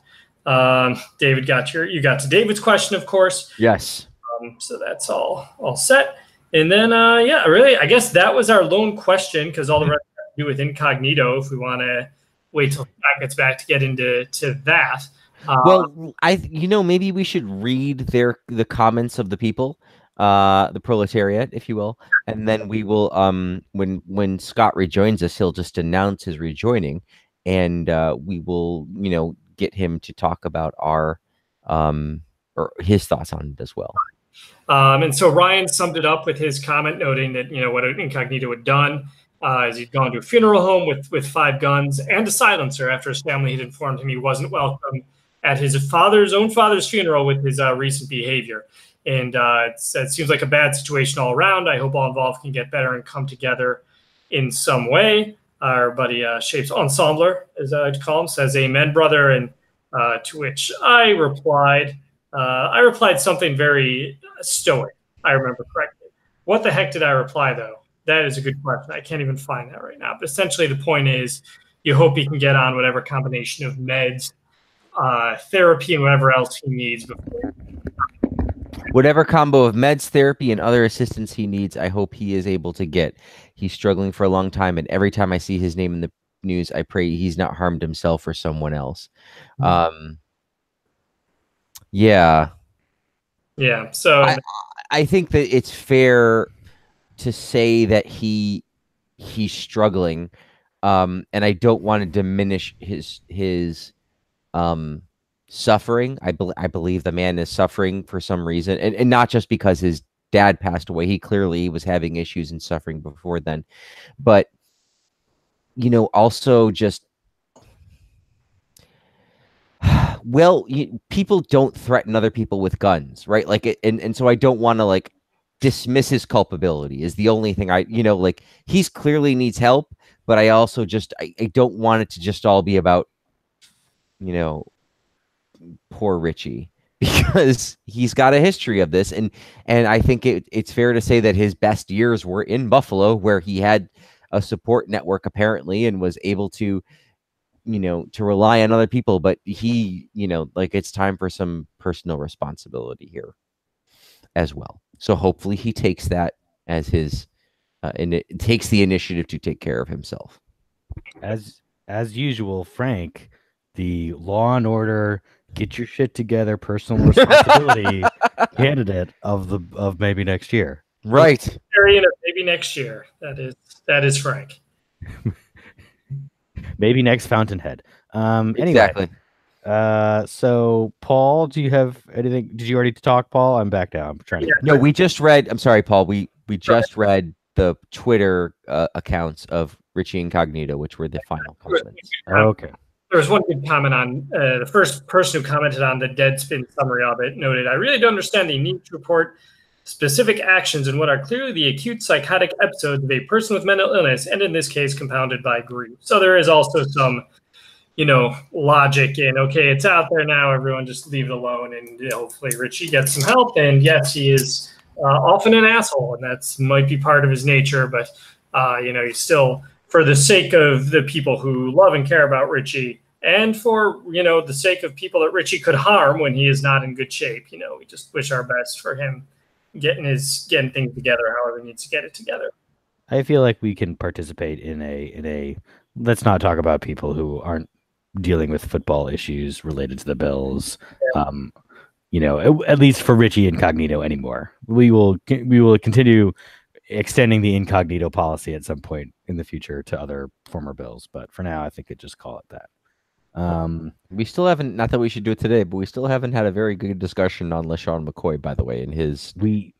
David, you got to David's question, of course. Yes. So that's all set. And then, really, I guess that was our lone question, because all the rest have to do with incognito. If we want to wait till Scott gets back to get into that. Well, maybe we should read the comments of the people, the proletariat, if you will, and then we will. When Scott rejoins us, he'll just announce his rejoining. And we will, get him to talk about our or his thoughts on it as well. And so Ryan summed it up with his comment noting that, what incognito had done is he'd gone to a funeral home with 5 guns and a silencer after his family had informed him he wasn't welcome at his own father's funeral with his recent behavior. And it seems like a bad situation all around. I hope all involved can get better and come together in some way. Our buddy Shapes Ensembler, as I like to call him, says, amen, brother. And to which I replied something very stoic, I remember correctly. What the heck did I reply, though? That is a good question. I can't even find that right now. But essentially the point is you hope he can get on whatever combination of meds, therapy, and whatever else he needs before. Whatever combo of meds, therapy, and other assistance he needs, I hope he is able to get. He's struggling for a long time, and every time I see his name in the news, I pray he's not harmed himself or someone else. Yeah. Yeah. So I think that it's fair to say that he's struggling, and I don't want to diminish his suffering. I believe the man is suffering for some reason, and not just because his dad passed away. He clearly was having issues and suffering before then, but also just people don't threaten other people with guns, right? Like and so I don't want to like dismiss his culpability is the only thing like he's clearly needs help, but I also just I don't want it to just all be about poor Richie, because he's got a history of this, and I think it's fair to say that his best years were in Buffalo, where he had a support network apparently and was able to to rely on other people, but he like it's time for some personal responsibility here as well. So hopefully he takes that as his and it takes the initiative to take care of himself. As usual, Frank, the Law and Order, get your shit together, personal responsibility candidate of maybe next year. Right. Maybe next year. That is Frank. Maybe next Fountainhead. Anyway. Exactly. So Paul, do you have anything? Did you already talk, Paul? I'm back now. I'm trying to. No, we just read. I'm sorry, Paul. We just read the Twitter accounts of Richie Incognito, which were the final comments. Okay. There was one good comment on the first person who commented on the Deadspin summary of it. Noted, I really don't understand the need to report specific actions in what are clearly the acute psychotic episodes of a person with mental illness, and in this case, compounded by grief. So there is also some, logic in, okay, it's out there now, everyone just leave it alone, and hopefully Richie gets some help. And yes, he is often an asshole, and that's might be part of his nature, but, he's still, for the sake of the people who love and care about Richie, and for, the sake of people that Richie could harm when he is not in good shape, we just wish our best for him getting things together however he needs to get it together. I feel like we can participate in a let's not talk about people who aren't dealing with football issues related to the Bills. At least for Richie Incognito anymore. We will continue extending the incognito policy at some point in the future to other former Bills, but for now I think it just call it that. We still haven't, not that we should do it today, but we still haven't had a very good discussion on LeSean McCoy, by the way, and we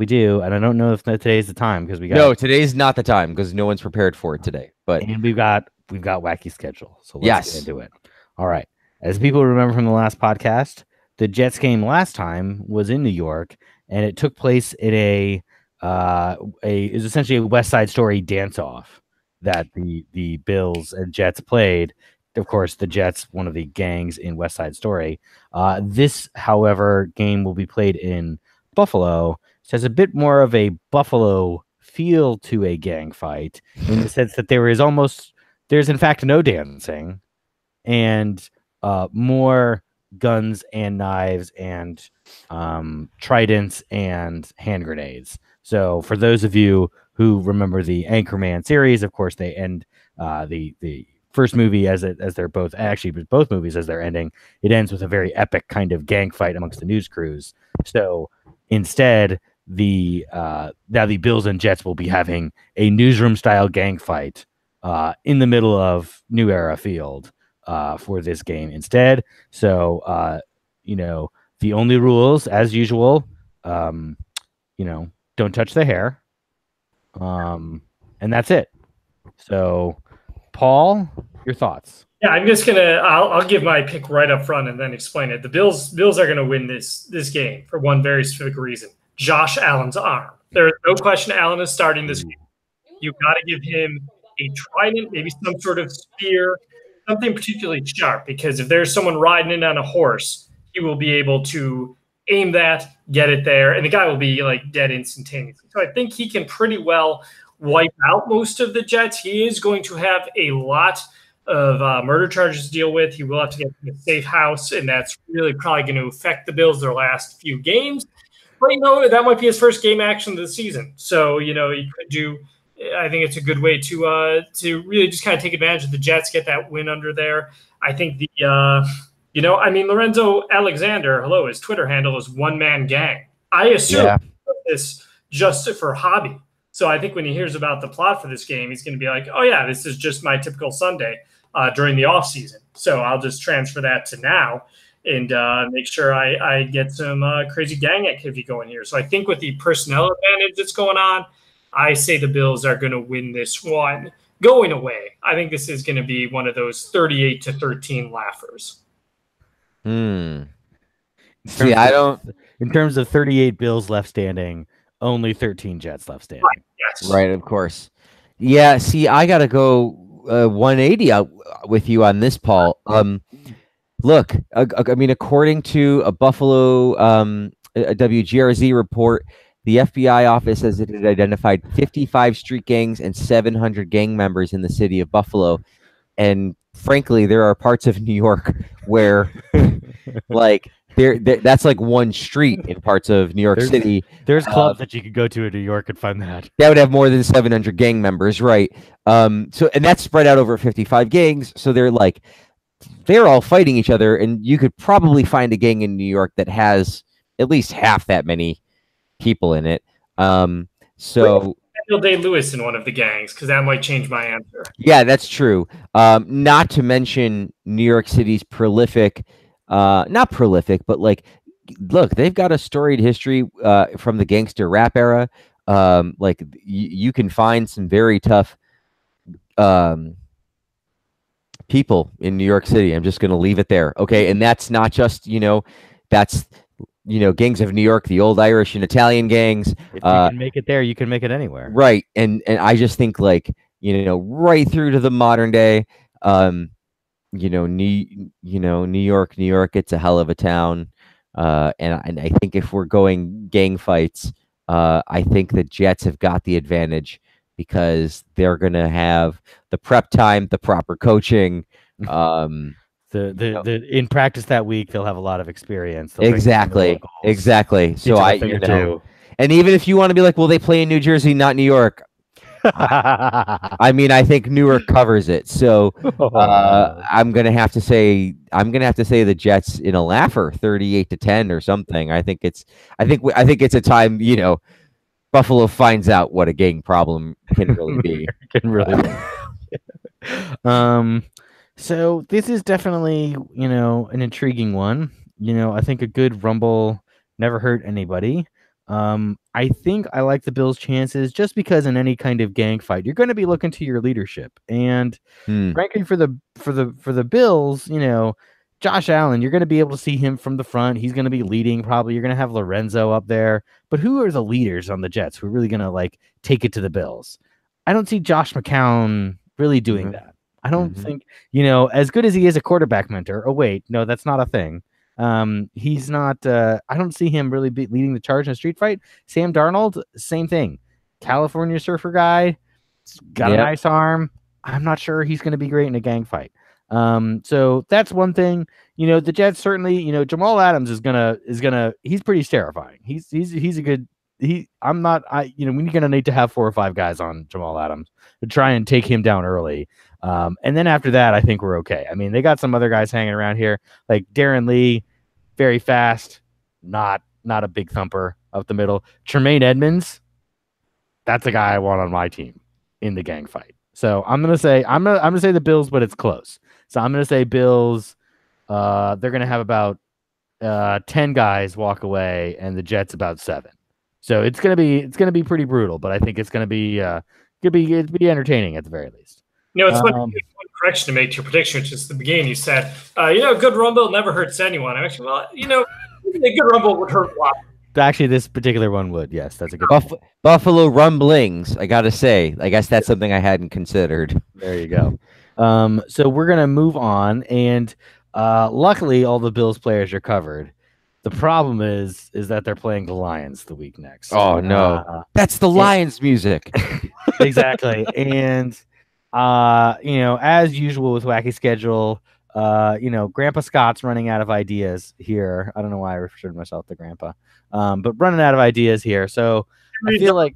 do, and I don't know if today's the time because today's not the time because no one's prepared for it today. But and we've got wacky schedule, so let's get into it. All right, as people remember from the last podcast, the Jets game last time was in New York, and it took place in it was essentially a West Side Story dance-off that the Bills and Jets played. Of course, the Jets, one of the gangs in West Side Story. This, however, game will be played in Buffalo. It has a bit more of a Buffalo feel to a gang fight in the sense that there's in fact no dancing and more guns and knives and tridents and hand grenades. So for those of you who remember the Anchorman series, of course, they end the first movie both movies as they're ending, it ends with a very epic kind of gang fight amongst the news crews. So instead, now the Bills and Jets will be having a newsroom style gang fight in the middle of New Era Field for this game instead. So the only rules, as usual, don't touch the hair, and that's it. So Paul, your thoughts? Yeah, I'm just I'll give my pick right up front and then explain it. The Bills are gonna win this game for one very specific reason. Josh Allen's arm. There is no question Allen is starting this game. You've got to give him a trident, maybe some sort of spear, something particularly sharp, because if there's someone riding in on a horse, he will be able to aim that, get it there, and the guy will be like dead instantaneously. So I think he can pretty well wipe out most of the Jets. He is going to have a lot of murder charges to deal with. He will have to get to a safe house, and that's really probably going to affect the Bills their last few games. But, that might be his first game action of the season. So, he could do – I think it's a good way to really just kind of take advantage of the Jets, get that win under there. I think Lorenzo Alexander, his Twitter handle is One Man Gang. I assume this just for hobby. So I think when he hears about the plot for this game, he's going to be like, oh, yeah, this is just my typical Sunday during the off season. So I'll just transfer that to now and make sure I get some crazy gang activity going here. So I think with the personnel advantage that's going on, I say the Bills are going to win this one going away. I think this is going to be one of those 38-13 laughers. See, I don't. In terms of 38 Bills left standing, only 13 Jets left standing. Right, yes. Right, of course. Yeah, see, I got to go 180 with you on this, Paul. Look, according to a Buffalo a WGRZ report, the FBI office says it had identified 55 street gangs and 700 gang members in the city of Buffalo. And frankly, there are parts of New York where, like, that's like one street in parts of New York City. There's clubs that you could go to in New York and find that. That would have more than 700 gang members, right? And that's spread out over 55 gangs. So they're all fighting each other, and you could probably find a gang in New York that has at least half that many people in it. So Daniel Day-Lewis in one of the gangs, because that might change my answer. Yeah, that's true. Not to mention New York City's prolific, not prolific, but look, they've got a storied history from the gangster rap era. You can find some very tough people in New York City. I'm just going to leave it there. Okay. And that's not just, that's, gangs of New York, the old Irish and Italian gangs. If you can make it there, you can make it anywhere. Right. And I just think right through to the modern day, New York, it's a hell of a town. And I think if we're going gang fights, I think the Jets have got the advantage because they're going to have the prep time, the proper coaching. In practice that week, they'll have a lot of expect. Exactly. So and even if you want to be like, well, they play in New Jersey, not New York. I think Newark covers it. So I'm gonna have to say the Jets in a laugher, 38-10 or something. I think it's a time Buffalo finds out what a gang problem can really be. So this is definitely an intriguing one. I think a good rumble never hurt anybody. I think I like the Bills' chances just because in any kind of gang fight, you're going to be looking to your leadership. And frankly, for the Bills, Josh Allen, you're going to be able to see him from the front. He's going to be leading. Probably you're going to have Lorenzo up there. But who are the leaders on the Jets who are really going to take it to the Bills? I don't see Josh McCown really doing that. I don't think, as good as he is a quarterback mentor. Oh, wait, no, that's not a thing. He's not, I don't see him really leading the charge in a street fight. Sam Darnold, same thing. California surfer guy, got a nice arm. I'm not sure he's going to be great in a gang fight. So that's one thing. The Jets certainly, Jamal Adams is gonna, he's pretty terrifying. He's a good, we're going to need to have 4 or 5 guys on Jamal Adams to try and take him down early. And then after that, I think we're okay. They got some other guys hanging around here, like Darren Lee, very fast, not a big thumper up the middle. Tremaine Edmonds, that's a guy I want on my team in the gang fight. So I'm gonna say the Bills, but it's close. So I'm gonna say Bills. They're gonna have about 10 guys walk away, and the Jets about 7. So it's gonna be pretty brutal, but I think it's gonna be entertaining at the very least. It's one correction to make to your prediction, which is the beginning. You said, a good rumble never hurts anyone. A good rumble would hurt a lot. Actually, this particular one would. Yes, that's a good Buffalo rumblings. I gotta say, I guess that's something I hadn't considered. There you go. So we're gonna move on, and luckily, all the Bills players are covered. The problem is that they're playing the Lions the week next. Oh no, that's the Lions music. Exactly, and as usual with Wacky Schedule, Grandpa Scott's running out of ideas here. I don't know why I referred to myself to Grandpa, but running out of ideas here. So I feel like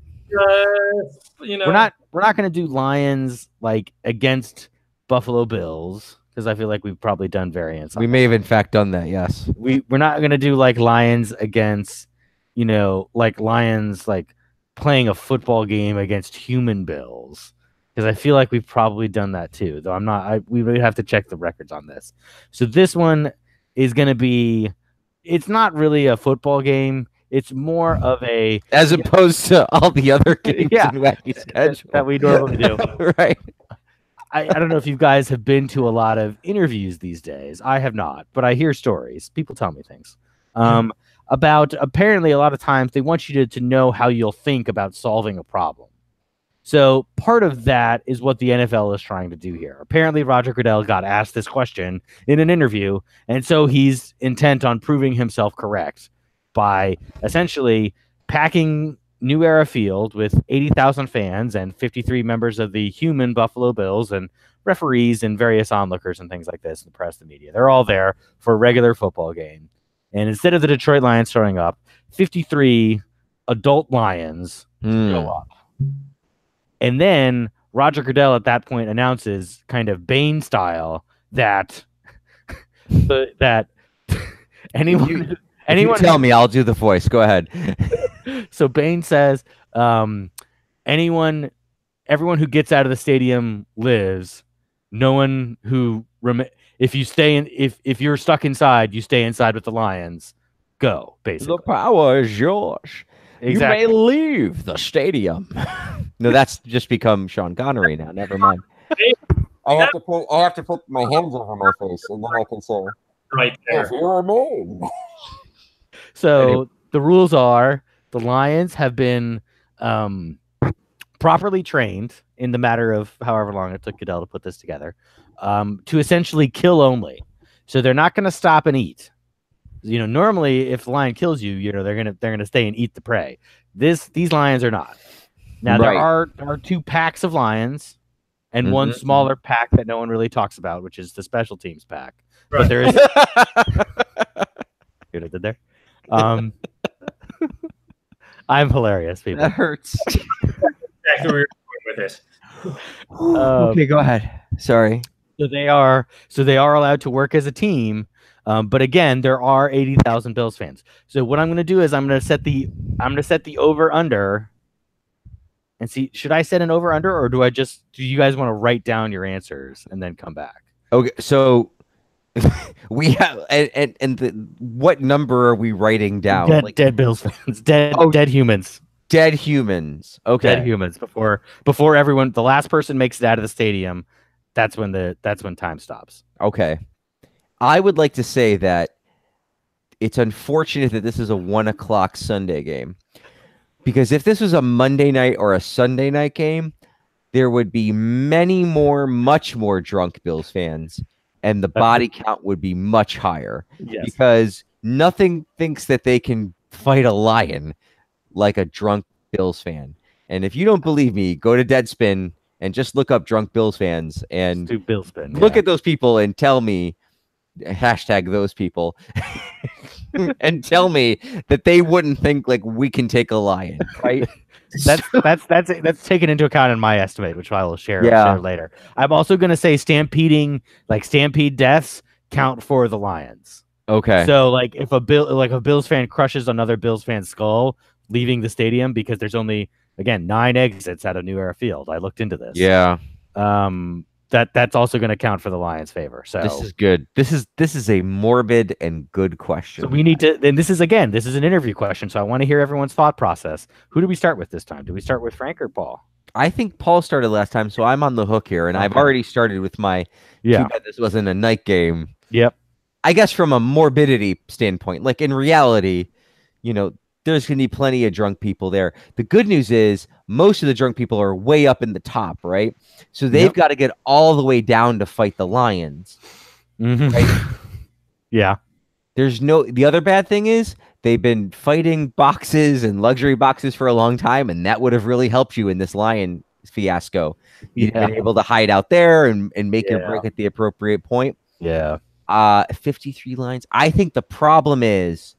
we're not going to do Lions like against Buffalo Bills because I feel like we've probably done variants. We may have in fact done that. Yes. We're not going to do like Lions against, like Lions like playing a football game against human Bills. Because I feel like we've probably done that too, though I'm not. We would have to check the records on this. So this one is going to be. It's not really a football game. It's more of a as opposed to all the other games in Wacky Schedule that we normally do. Right. I don't know if you guys have been to a lot of interviews these days. I have not, but I hear stories. People tell me things about. Apparently, a lot of times they want you to know how you'll think about solving a problem. So part of that is what the NFL is trying to do here. Apparently, Roger Goodell got asked this question in an interview, and so he's intent on proving himself correct by essentially packing New Era Field with 80,000 fans and 53 members of the human Buffalo Bills and referees and various onlookers and things like this, the press, the media. They're all there for a regular football game. And instead of the Detroit Lions showing up, 53 adult Lions show up. And then Roger Goodell at that point announces, kind of Bane style, that anyone tell me, I'll do the voice. Go ahead. So Bane says, everyone who gets out of the stadium lives. No one who if you're stuck inside, you stay inside with the Lions. Go, basically. The power is yours. Exactly. You may leave the stadium. No, that's just become Sean Connery now. Never mind. I have to put my hands over my face, and then I can say, right there. If you're a man. So the rules are the Lions have been properly trained in the matter of however long it took Goodell to put this together to essentially kill only. So they're not going to stop and eat. Normally if the lion kills you, they're gonna stay and eat the prey. These lions are not. Now there are 2 packs of lions and one smaller pack that no one really talks about, which is the special teams pack. Right. But there is what I did there. I'm hilarious, people. That hurts. Exactly where you're going with this. Okay, go ahead. Sorry. So they are allowed to work as a team. But again, there are 80,000 Bills fans. So what I'm going to do is I'm going to set the over under and see, should I set an over under or do you guys want to write down your answers and then come back? Okay. So we have, what number are we writing down? Dead Bills fans, dead humans. Dead humans. Okay. Dead humans before everyone, the last person makes it out of the stadium. That's when time stops. Okay. I would like to say that it's unfortunate that this is a 1:00 Sunday game, because if this was a Monday night or a Sunday night game, there would be much more drunk Bills fans, and the body count would be much higher. Yes. Because nothing thinks that they can fight a lion like a drunk Bills fan. And if you don't believe me, go to Deadspin and just look up drunk Bills fans and do Billspin. Look at those people and tell me. Hashtag those people and tell me that they wouldn't think like we can take a lion, right? that's taken into account in my estimate, which I will share later. I'm also going to say stampede deaths count for the Lions. Okay. So like if a Bills fan crushes another Bills fan's skull leaving the stadium, because there's only 9 exits at a New Era Field. I looked into this. Yeah. That's also going to count for the Lions' favor. So this is good. This is a morbid and good question. So we need to. And this is an interview question. So I want to hear everyone's thought process. Who do we start with this time? Do we start with Frank or Paul? I think Paul started last time, so I'm on the hook here, and I've already started with my. Too bad this wasn't a night game. Yep. I guess from a morbidity standpoint, like in reality, there's going to be plenty of drunk people there. The good news is most of the drunk people are way up in the top, right? So they've got to get all the way down to fight the Lions. Mm-hmm. Right? Yeah. The other bad thing is they've been fighting boxes and luxury boxes for a long time, and that would have really helped you in this lion fiasco. You've been able to hide out there and make your break at the appropriate point. Yeah. 53 lions. I think the problem is,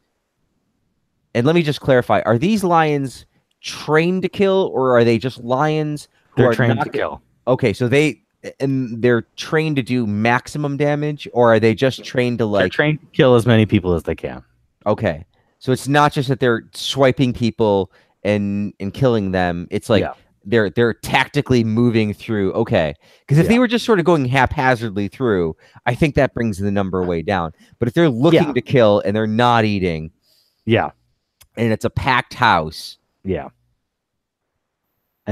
and let me just clarify, are these lions trained to kill, or are they just lions who They're are trained not to kill. Okay, so they're trained to do maximum damage, or are they just trained to They're trained to kill as many people as they can. Okay, so it's not just that they're swiping people and killing them. It's like they're tactically moving through. Okay, because if they were just sort of going haphazardly through, I think that brings the number way down. But if they're looking to kill and they're not eating, and it's a packed house, and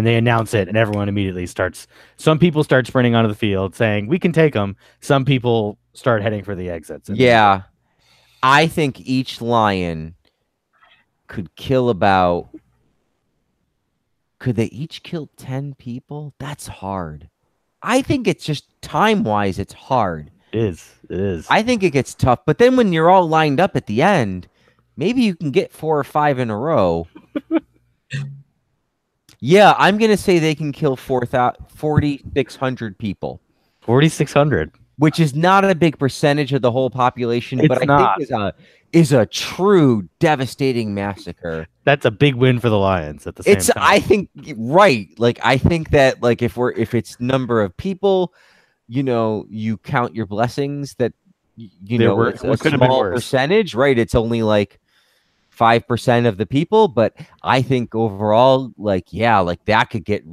they announce it, and everyone immediately starts. Some people start sprinting onto the field, saying, "We can take them." Some people start heading for the exits. Yeah, I think each lion could kill about. Could they each kill 10 people? That's hard. I think it's just time-wise, it's hard. It is. I think it gets tough. But then when you're all lined up at the end, maybe you can get 4 or 5 in a row. Yeah, I'm going to say they can kill 4,600 people. 4,600. Which is not a big percentage of the whole population, but I think is a true devastating massacre. That's a big win for the Lions at the same time. I think Like I think that like if it's number of people, you count your blessings that it's a small percentage, right? It's only like 5% of the people, but I think overall, that could get.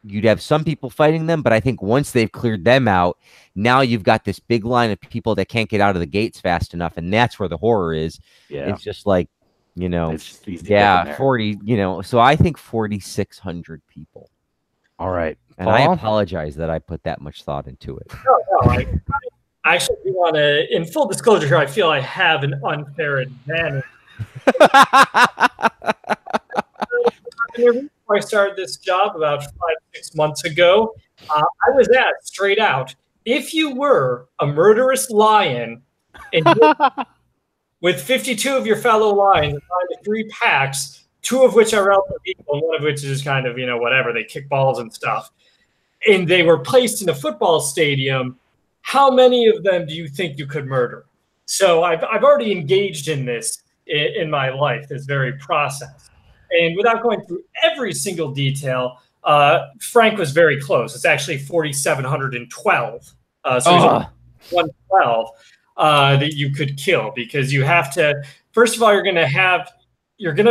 You'd have some people fighting them, but I think once they've cleared them out, now you've got this big line of people that can't get out of the gates fast enough, and that's where the horror is. Yeah, it's just like, it's just 40. So I think 4,600 people. All right, and Paul? I apologize that I put that much thought into it. No, I actually do want to. In full disclosure here, I feel I have an unfair advantage. I started this job about 5-6 months ago. I was asked straight out, if you were a murderous lion and with 52 of your fellow lions assigned to 3 packs, 2 of which are relatively equal, and 1 of which is kind of, whatever, they kick balls and stuff, and they were placed in a football stadium, how many of them do you think you could murder? So I've already engaged in this in my life, this very process. And without going through every single detail, Frank was very close. It's actually 4,712. So he's 112 that you could kill, because you have to. First of all, you're going to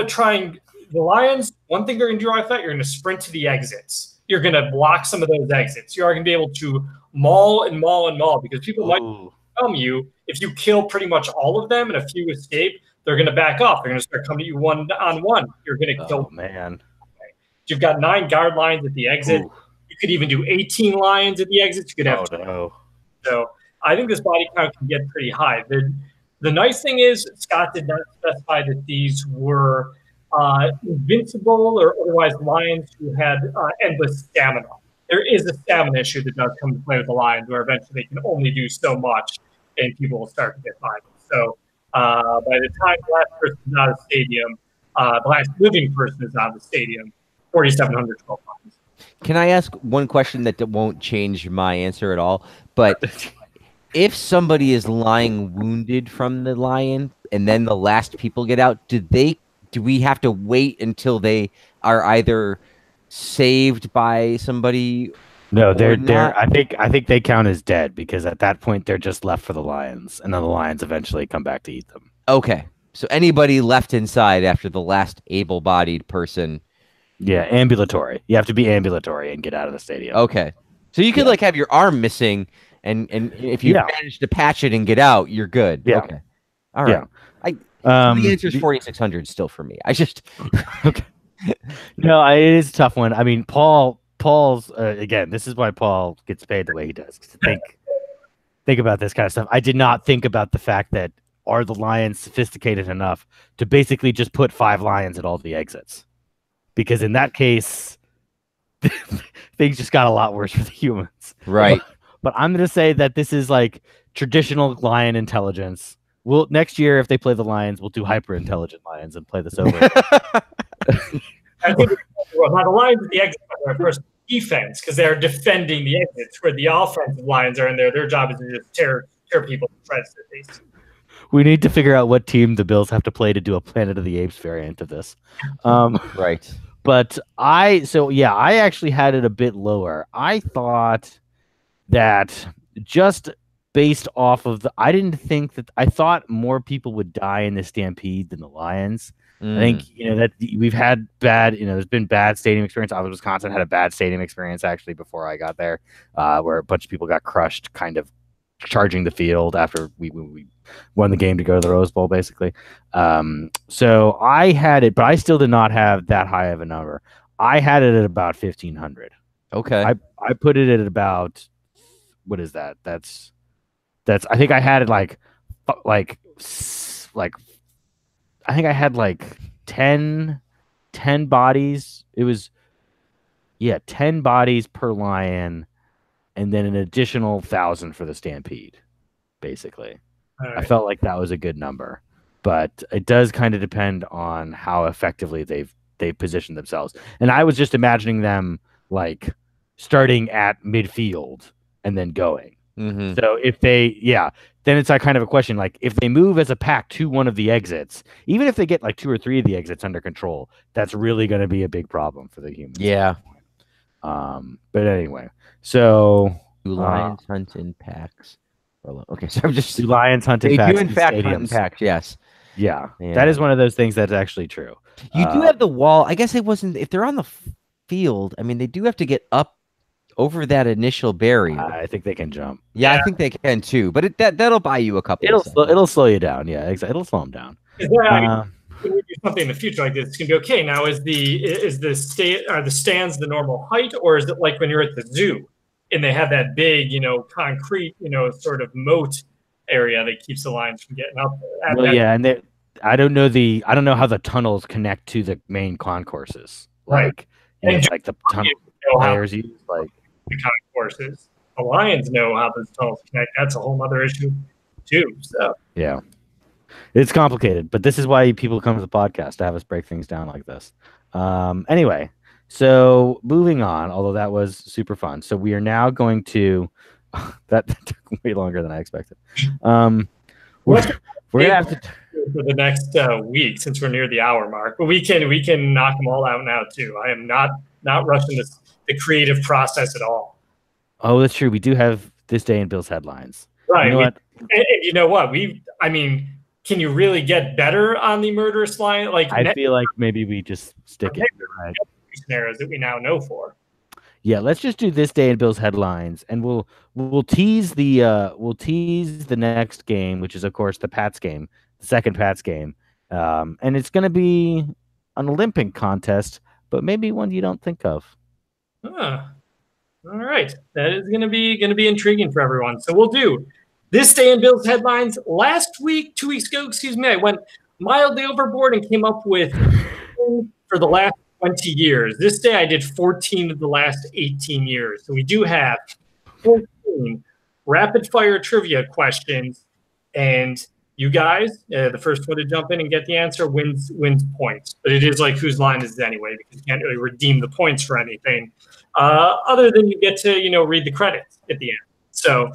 try and the Lions. One thing they're going to do right that you're going to sprint to the exits. You're going to block some of those exits. You are going to be able to maul and maul and maul, because people might tell you if you kill pretty much all of them and a few escape, they're going to back off. They're going to start coming to you one-on-one. You're going to kill. Oh, man. You've got 9 guard lines at the exit. Ooh. You could even do 18 lions at the exit. You could have 20. No. So I think this body count can get pretty high. The nice thing is Scott did not specify that these were invincible or otherwise lions who had endless stamina. There is a stamina issue that does come to play with the lions, where eventually they can only do so much and people will start to get by them. So by the time the last person is out of the stadium, the last living person is out of the stadium, 4,712 lions. Can I ask one question that won't change my answer at all? But if somebody is lying wounded from the lion and then the last people get out, do we have to wait until they are either saved by somebody? No, they're I think they count as dead, because at that point they're just left for the lions, and then the lions eventually come back to eat them. Okay. So anybody left inside after the last able-bodied person. Yeah, ambulatory. You have to be ambulatory and get out of the stadium. Okay. So you could have your arm missing, and if you manage to patch it and get out, you're good. Yeah. Okay. All right. Yeah. The answer is 4,600 still for me. I just okay. No, it is a tough one. I mean, Paul's again. This is why Paul gets paid the way he does. Think about this kind of stuff. I did not think about the fact that are the lions sophisticated enough to basically just put 5 lions at all the exits, because in that case, things just got a lot worse for the humans. Right. But I'm going to say that this is like traditional lion intelligence. Next year, if they play the Lions, we'll do hyper intelligent lions and play this over. I think the Lions at the exit are first defense, because they're defending the exits, where the offensive lions are in there. Their job is to just tear sure people press at least. We need to figure out what team the Bills have to play to do a Planet of the Apes variant of this. Right. But I actually had it a bit lower. I thought that just based off of I thought more people would die in the Stampede than the Lions. I think, that we've had there's been bad stadium experience. Wisconsin had a bad stadium experience actually before I got there, where a bunch of people got crushed kind of charging the field after we won the game to go to the Rose Bowl, basically. So I had it, but I still did not have that high of a number. I had it at about 1,500. Okay. I put it at about, what is that? That's I think I had it like I think I had like 10 bodies. It was 10 bodies per Lion, and then an additional 1,000 for the Stampede, basically. Right. I felt like that was a good number, but it does kind of depend on how effectively they've positioned themselves. And I was just imagining them like starting at midfield and then going. Mm-hmm. So if then it's like kind of a question, like if they move as a pack to one of the exits, even if they get like 2 or 3 of the exits under control, that's really going to be a big problem for the humans. Yeah. But anyway, so Do lions hunt in packs? Okay, so I'm just do lions hunt in they packs? do in fact stadiums? hunt in packs. Yes. Yeah, that is one of those things that's actually true. You do have the wall. I guess it wasn't. If they're on the field, I mean, they do have to get up over that initial barrier. I think they can jump. Yeah, I think they can too. But that'll buy you a couple. It'll slow you down. Yeah, exactly. It'll slow them down. When we do something in the future like this, it's gonna be okay. Now, are the stands the normal height, or is it like when you're at the zoo and they have that big, concrete, sort of moat area that keeps the lions from getting up there? And I don't know how the tunnels connect to the main concourses. Right. Like the tunnel players use like the concourses. The Lions know how those tunnels connect. That's a whole other issue too. So yeah. It's complicated, but this is why people come to the podcast, to have us break things down like this. Anyway, so moving on, although that was super fun. So we are now going to that took way longer than I expected. We're gonna have to for the next week, since we're near the hour mark, but we can knock them all out now too. I am not rushing the creative process at all. Oh, that's true. We do have this day in Bill's headlines. Right. You know what? Can you really get better on the murderous lion? Like, I feel like maybe we just stick it. Right. Scenarios that we now know for. Yeah, let's just do this day in Bill's headlines, and we'll tease the next game, which is of course the Pats game, the second Pats game, and it's going to be an Olympic contest, but maybe one you don't think of. All right, that is going to be intriguing for everyone. So we'll do this day in Bill's headlines. 2 weeks ago, I went mildly overboard and came up with for the last 20 years. This day I did 14 of the last 18 years. So we do have 14 rapid fire trivia questions, and you guys, the first one to jump in and get the answer wins points. But it is like whose line is it anyway, because you can't really redeem the points for anything other than you get to read the credits at the end. So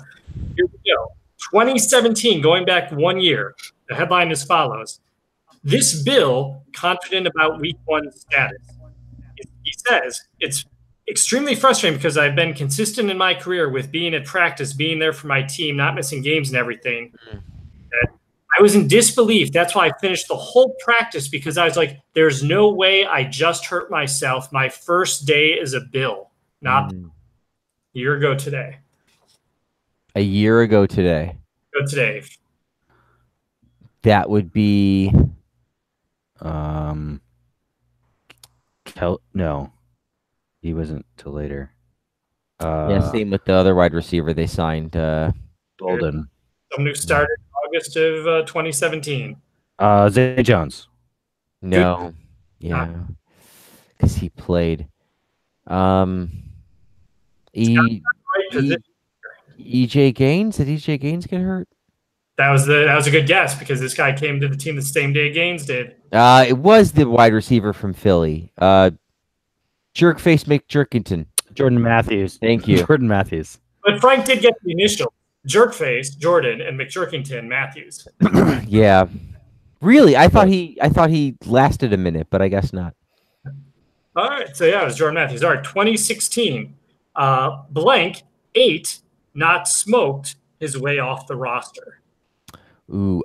here we go. 2017, going back 1 year. The headline as follows: This bill confident about week 1 status. He says it's extremely frustrating because I've been consistent in my career with being at practice, being there for my team, not missing games and everything. I was in disbelief. That's why I finished the whole practice, because I was like, there's no way I just hurt myself. My first day is a bill, not a year ago today. A year ago today. Today. That would be no. He wasn't till later. Same with the other wide receiver they signed. Golden. Someone who started August of 2017. Zay Jones. No. Yeah. Because he played. EJ Gaines? Did EJ Gaines get hurt? That was a good guess, because this guy came to the team the same day Gaines did. It was the wide receiver from Philly. Jerkface McJerkington. Jordan Matthews. Thank you. Jordan Matthews. But Frank did get the initial. Jerkface, Jordan, and McJerkington, Matthews. Yeah. Really? I thought he lasted a minute, but I guess not. All right, so yeah, it was Jordan Matthews. All right, 2016. Blank ate, not smoked, his way off the roster. Ooh,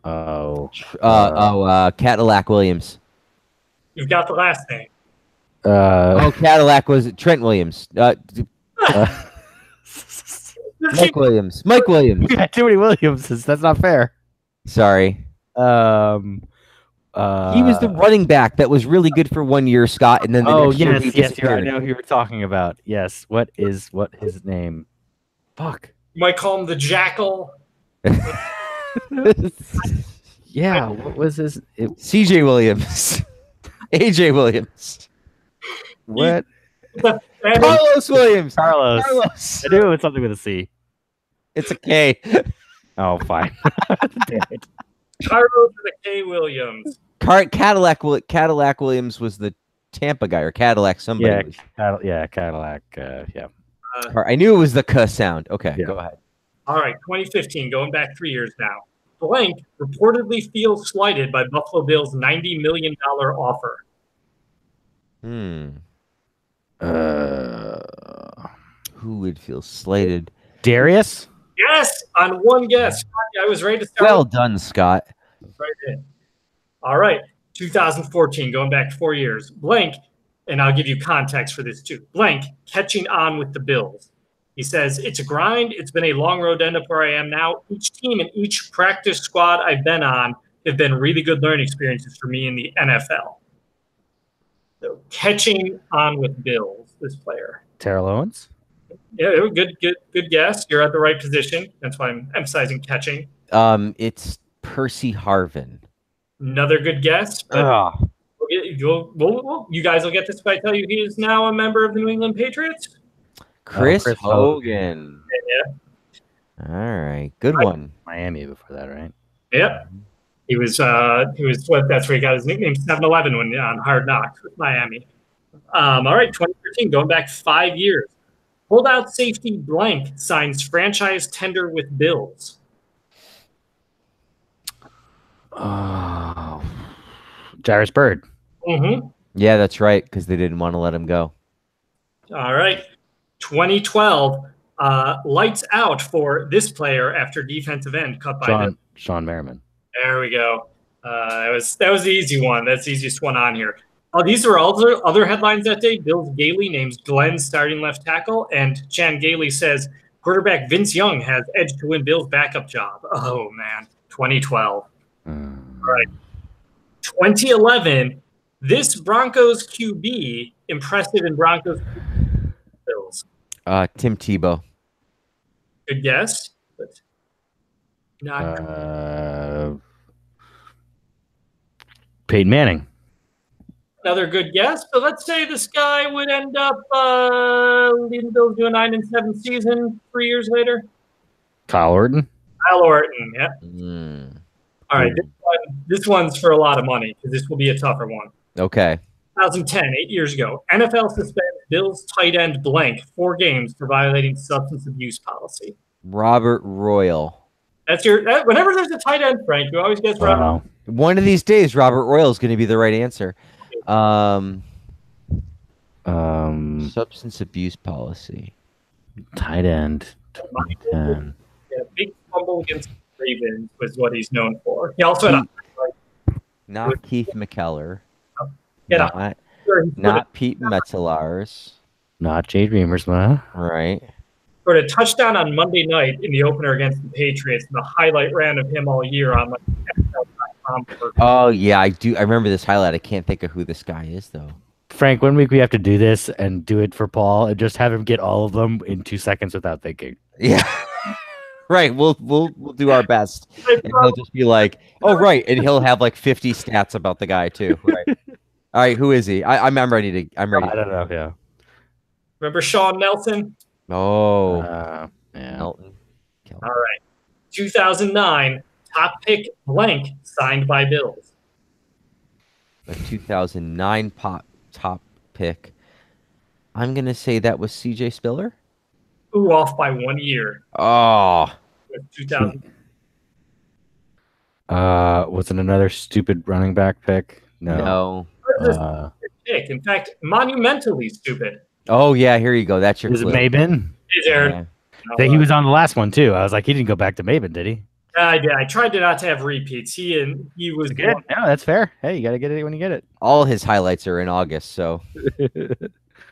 Oh. Cadillac Williams. You've got the last name. Cadillac was Trent Williams. Mike Williams. Mike Williams. We got too many Williamses. That's not fair. Sorry. He He was the running back that was really good for 1 year, Scott, and then the next year he yes, I disappeared. know who you were talking about. Yes, what his name? Fuck. You might call him the Jackal. Yeah, what was his? CJ Williams. AJ Williams. What? Carlos Williams. Carlos. Carlos. I knew it was something with a C. It's a K. Oh, fine. Damn it. Carlos with a K. Williams. Cadillac Williams was the Tampa guy, or Cadillac somebody. Yeah, Cadillac. Yeah. I knew it was the K sound. Okay, Yeah. go ahead. All right, 2015, going back 3 years now. Blank reportedly feels slighted by Buffalo Bills' $90 million offer. Who would feel slated? Darius? Yes, on one guess. I was ready to start. Well done, Scott. Right in. All right, 2014, going back 4 years. Blank, and I'll give you context for this too. Blank catching on with the Bills. He says, it's a grind. It's been a long road to end up where I am now. Each team and each practice squad I've been on have been really good learning experiences for me in the NFL. So catching on with Bills, this player. Terrell Owens? Yeah, good guess. You're at the right position. That's why I'm emphasizing catching. It's Percy Harvin. Another good guess. But you guys will get this if I tell you he is now a member of the New England Patriots. Chris Chris Hogan. Yeah. All right, good one. Miami before that, right? Yep. He was what? That's where he got his nickname 7-Eleven when on Hard Knocks with Miami. All right, 2013, going back 5 years. Holdout safety Blank signs franchise tender with Bills. Oh, Jairus Byrd. Mm-hmm. Yeah, that's right, because they didn't want to let him go. All right. 2012, lights out for this player after defensive end cut by Sean Merriman. There we go. That was the easy one. That's the easiest one on here. These are other headlines that day. Bill Gailey names Glenn starting left tackle, and Chan Gailey says quarterback Vince Young has edge to win Bill's backup job. Oh man, 2012. All right, 2011. This Broncos QB impressive in Broncos Bills. Tim Tebow. Good guess, but not. Peyton Manning. Another good guess. So let's say this guy would end up leading the Bills to a 9-7 season 3 years later. Kyle Orton. Kyle Orton, yeah. All right, this one's for a lot of money because this will be a tougher one. Okay. 2010, 8 years ago, NFL suspends Bills tight end Blank 4 games for violating substance abuse policy. Robert Royal. That's whenever there's a tight end, Frank, you always guess Robert. One of these days, Robert Royal is going to be the right answer. Substance abuse policy. Tight end. 2010. Yeah, big fumble against the Ravens was what he's known for. He also had not Keith McKellar. not Pete Metzelaars. Not Jade Remersma. Right. Scored a touchdown on Monday night in the opener against the Patriots. And the highlight ran of him all year on NFL.com. Oh yeah, I do. I remember this highlight. I can't think of who this guy is though. Frank, 1 week we have to do this and do it for Paul and just have him get all of them in 2 seconds without thinking. Yeah. Right. We'll do our best. And he'll just be like, oh right, and he'll have like 50 stats about the guy too. Right. All right, who is he? I'm ready. I don't know. Yeah. Remember Sean Nelson? Oh. Yeah. Nelton. All right. 2009, top pick Blank signed by Bills. A 2009 top pick. I'm gonna say that was CJ Spiller. Ooh, off by 1 year. Oh, 2000. Was it another stupid running back pick? no. Pick. In fact, monumentally stupid. Oh yeah, here you go. That's your Is it clue. Maben? Is there? Yeah. That he was on the last one too. I was like, he didn't go back to Maben, did he? I did. I tried to not to have repeats. He was Good. No, that's fair. Hey, you got to get it when you get it. All his highlights are in August, so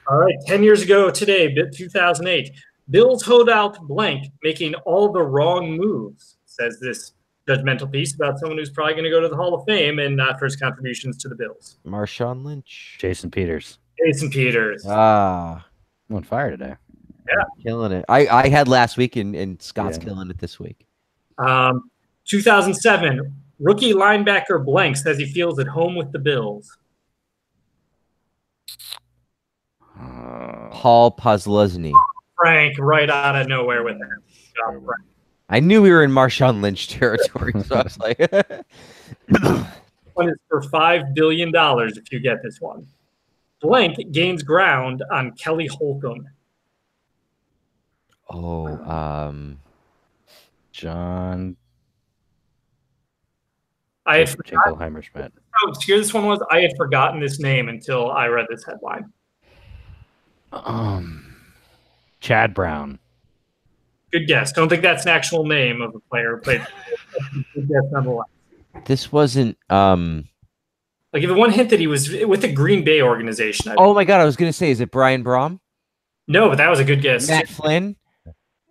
All right, 10 years ago today, 2008, Bills hold out blank, making all the wrong moves, says this judgmental piece about someone who's probably going to go to the Hall of Fame and for his contributions to the Bills. Marshawn Lynch. Jason Peters. Jason Peters. Ah, I'm on fire today. Yeah. killing it. I had last week, and Scott's killing it this week. 2007, rookie linebacker blank says he feels at home with the Bills. Paul Posluszny. Frank, right out of nowhere with him. Frank. I knew we were in Marshawn Lynch territory, so I was like, One is for $5 billion if you get this one. Blank gains ground on Kelly Holcomb. John I had forgotten Jingleheimer-Schmidt. how obscure this one was. I had forgotten this name until I read this headline. Chad Brown. Good guess. Don't think that's an actual name of a player, but good guess nonetheless. this wasn't. Like, give it one hint that he was with the Green Bay organization. Oh my God, I was gonna say, is it Brian Brom? No, but that was a good guess. Matt Flynn?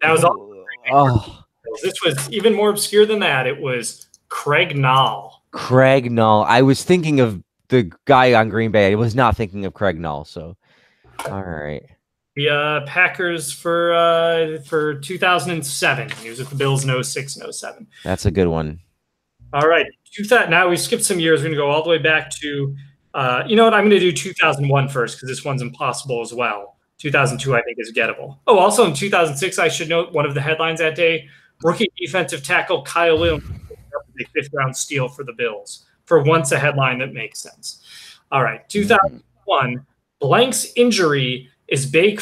That was all. Oh, This was even more obscure than that. It was Craig Nall. Craig Null. I was thinking of the guy on Green Bay. I was not thinking of Craig Null. So, all right. The Packers for 2007. He was with the Bills in 06 and 07. That's a good one. All right. Now we skipped some years. We're going to go all the way back to, you know what? I'm going to do 2001 first because this one's impossible as well. 2002, I think, is gettable. Oh, also in 2006, I should note one of the headlines that day, rookie defensive tackle Kyle Williams, a fifth-round steal for the Bills. For once, a headline that makes sense. All right. 2001, blank's injury is break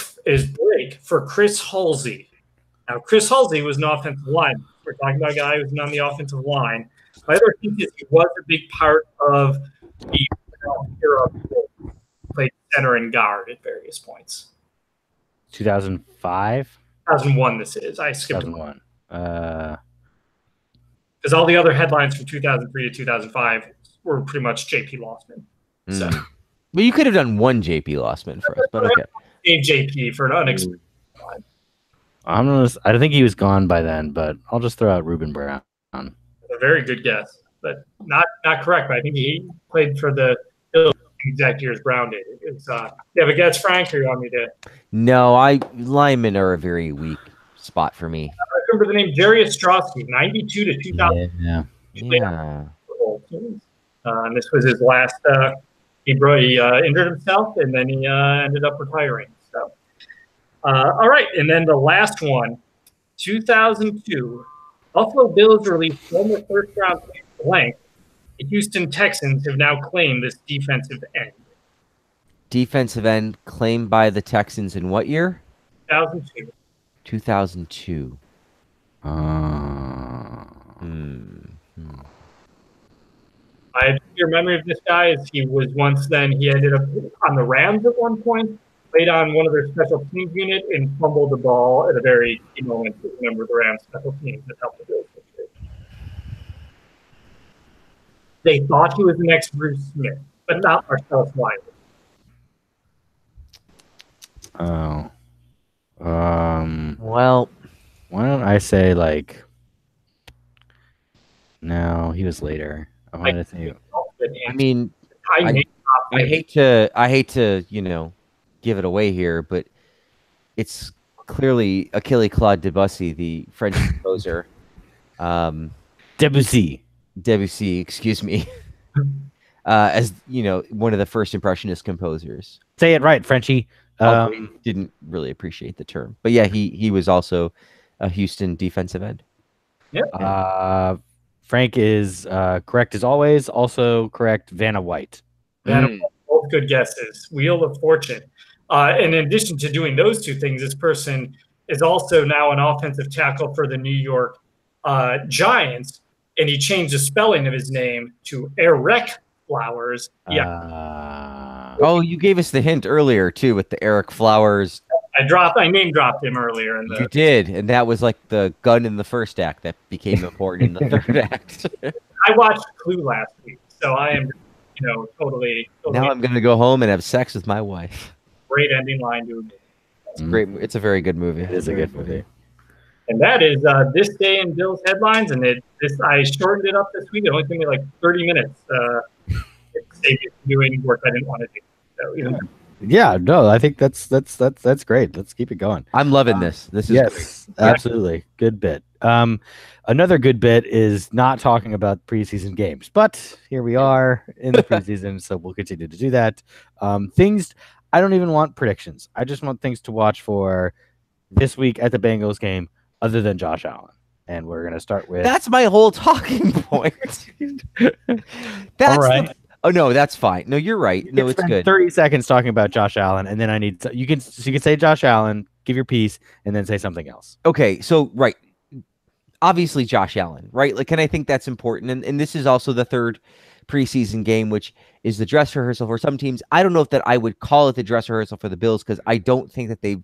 for Chris Halsey. Now, Chris Halsey was an offensive line. We're talking about a guy who's on the offensive line. My other hint is he was a big part of the era. Played center and guard at various points. 2005? 2001 this is. I skipped 2001. because all the other headlines from 2003 to 2005 were pretty much JP Lossman. So, Well, you could have done one JP Lossman for us, but okay. Dave JP for an unexpected. I don't think he was gone by then, but I'll just throw out Ruben Brown. A very good guess, but not correct. But I think he played for the Bills exact year as Brown did. It's you have a guess, Frank, or you want me to? No, linemen are a very weak spot for me. I remember the name Jerry Ostrowski, 92 to 2000. Yeah. Yeah. And this was his last. He injured himself, and then he ended up retiring. So, all right, and then the last one, 2002, Buffalo Bills released former first-round pick blank. The Houston Texans have now claimed this defensive end. Defensive end claimed by the Texans in what year? 2002. 2002. I have your memory of this guy is he was once then he ended up on the Rams at one point, played on one of their special teams unit and fumbled the ball at a very key moment to remember the Rams special teams that helped the Bills. They thought he was the next Bruce Smith, but not Marcellus Wiley. Oh. Well, Why don't I say like? No, he was later. I wanted to think. I mean, I hate to give it away here, but it's clearly Achille Claude Debussy, the French composer. Debussy. Debussy, excuse me. As one of the first impressionist composers. Say it right, Frenchie. Didn't really appreciate the term, but yeah, he was also a Houston defensive end. Yep. Frank is correct as always. Also correct, Vanna White. Both good guesses. Wheel of Fortune. And in addition to doing those two things, this person is also now an offensive tackle for the New York Giants, and he changed the spelling of his name to Eric Flowers. Yeah. Oh, you gave us the hint earlier too with the Eric Flowers. I name dropped him earlier. You did, and that was like the gun in the first act that became important in the third act. I watched Clue last week, so I am, totally. Now I'm gonna go home and have sex with my wife. Great ending line to a movie. It's great. It's a very good movie. It is a good movie. And that is this day in Bill's headlines, and I shortened it up this week. It only took me like 30 minutes. It saved me from doing work I didn't want to do. So yeah, no, I think that's great. Let's keep it going. I'm loving this. This is great. Absolutely good bit. Another good bit is not talking about preseason games, but here we are in the preseason, so we'll continue to do that. Things I don't even want predictions. I just want things to watch for this week at the Bengals game, other than Josh Allen. And we're gonna start with that's my whole talking point. That's all right. Oh no, that's fine. No, you're right. No, it's good. 30 seconds talking about Josh Allen, and then I need you can say Josh Allen, give your piece, and then say something else. Okay, so right, obviously Josh Allen, right? Like, and I think that's important. And this is also the third preseason game, which is the dress rehearsal for some teams. I don't know if that I would call it the dress rehearsal for the Bills because I don't think that they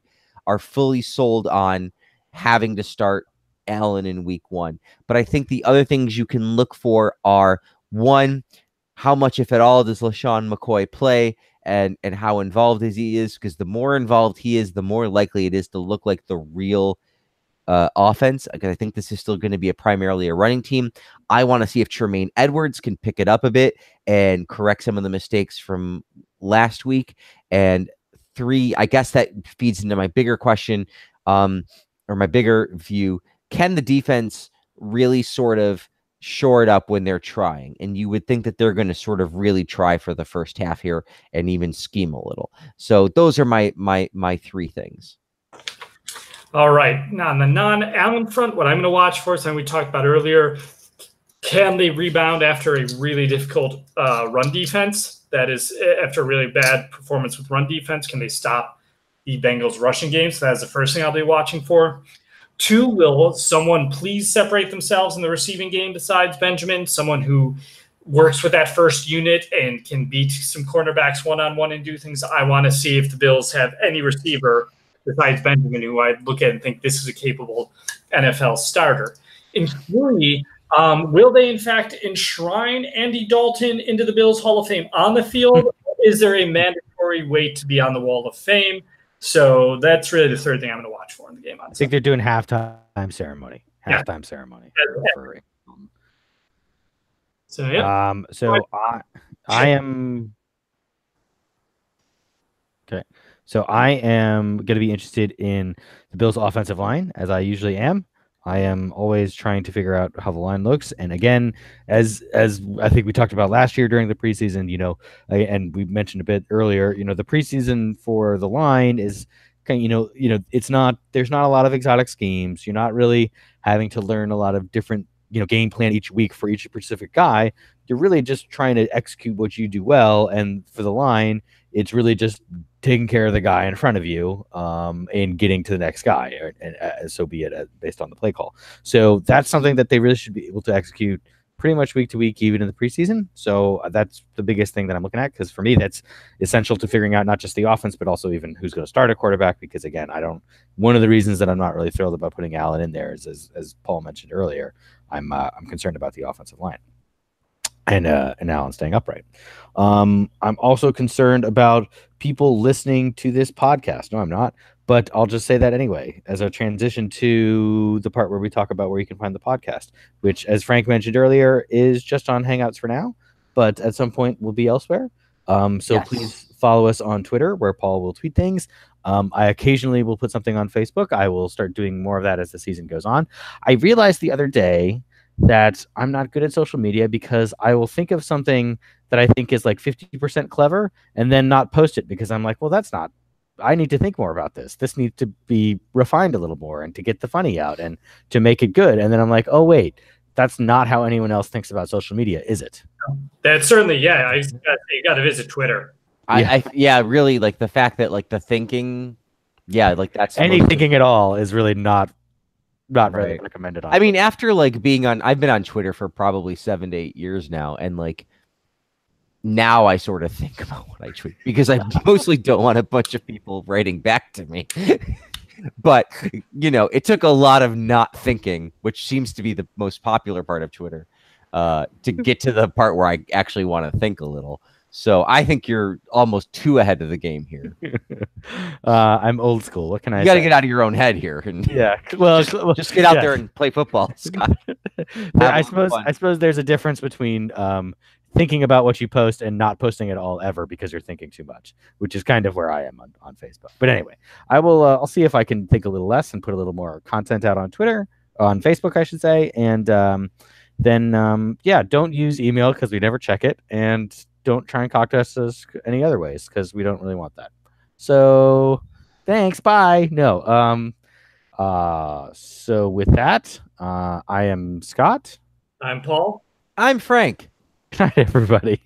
are fully sold on having to start Allen in week 1. But I think the other things you can look for are, one, how much, if at all, does LaShawn McCoy play and how involved he is? Because the more involved he is, the more likely it is to look like the real offense. Because I think this is still going to be primarily a running team. I want to see if Tremaine Edwards can pick it up a bit and correct some of the mistakes from last week. And 3, I guess that feeds into my bigger question or my bigger view. Can the defense really sort of shore it up when they're trying? And you would think that they're going to sort of really try for the first half here and even scheme a little. So those are my 3 things. All right. Now on the non-Allen front, what I'm going to watch for, something we talked about earlier, can they rebound after a really difficult run defense? That is, after a really bad performance with run defense, can they stop the Bengals rushing game? So that's the first thing I'll be watching for. 2, will someone please separate themselves in the receiving game besides Benjamin? Someone who works with that first unit and can beat some cornerbacks one-on-one and do things. I want to see if the Bills have any receiver besides Benjamin who I look at and think this is a capable NFL starter. In 3, will they in fact enshrine Andy Dalton into the Bills Hall of Fame on the field? Is there a mandatory wait to be on the Wall of Fame? So that's really the third thing I'm going to watch for in the game. I think they're doing halftime ceremony. Ceremony. So yeah. I am okay. So I am going to be interested in the Bills' offensive line, as I usually am. I am always trying to figure out how the line looks. And again, as I think we talked about last year during the preseason, and we mentioned a bit earlier, the preseason for the line is kind of, it's not, there's not a lot of exotic schemes. You're not really having to learn a lot of different, game plan each week for each specific guy. You're really just trying to execute what you do well. And for the line, it's really just taking care of the guy in front of you and getting to the next guy, and so be it, based on the play call. So that's something that they really should be able to execute pretty much week to week, even in the preseason. So that's the biggest thing that I'm looking at, because for me, that's essential to figuring out not just the offense, but also even who's going to start a quarterback. Because again, one of the reasons that I'm not really thrilled about putting Allen in there is, as Paul mentioned earlier, I'm concerned about the offensive line and Allen staying upright. I'm also concerned about people listening to this podcast. No, I'm not, but I'll just say that anyway, as a transition to the part where we talk about where you can find the podcast, which, as Frank mentioned earlier, is just on Hangouts for now, but at some point will be elsewhere. Please follow us on Twitter, where Paul will tweet things. I occasionally will put something on Facebook. I will start doing more of that as the season goes on. I realized the other day that I'm not good at social media because I will think of something that I think is like 50% clever and then not post it because I'm like, well, that's not, I need to think more about this. This needs to be refined a little more and to get the funny out and to make it good. And then I'm like, oh, wait, that's not how anyone else thinks about social media, is it? That's certainly, you got to visit Twitter. Yeah, really, like the fact that like the thinking Yeah, like that's Any most- thinking at all is really not really Right. recommended. On I mean, after like being on, I've been on Twitter for probably 7 to 8 years now, and like now I sort of think about what I tweet because I mostly don't want a bunch of people writing back to me. But it took a lot of not thinking, which seems to be the most popular part of Twitter, to get to the part where I actually want to think a little. So I think you're almost too ahead of the game here. I'm old school. What can I You got to say? get out of your own head here and Yeah. Well, just get out yeah. there and play football, Scott. I Have fun. suppose there's a difference between thinking about what you post and not posting at all ever because you're thinking too much, which is kind of where I am on Facebook. But anyway, I'll see if I can think a little less and put a little more content out on Twitter, on Facebook, I should say. And then don't use email because we never check it, and don't try and contact us any other ways because we don't really want that. So thanks. Bye. No. So with that, I am Scott. I'm Paul. I'm Frank. Good night, everybody.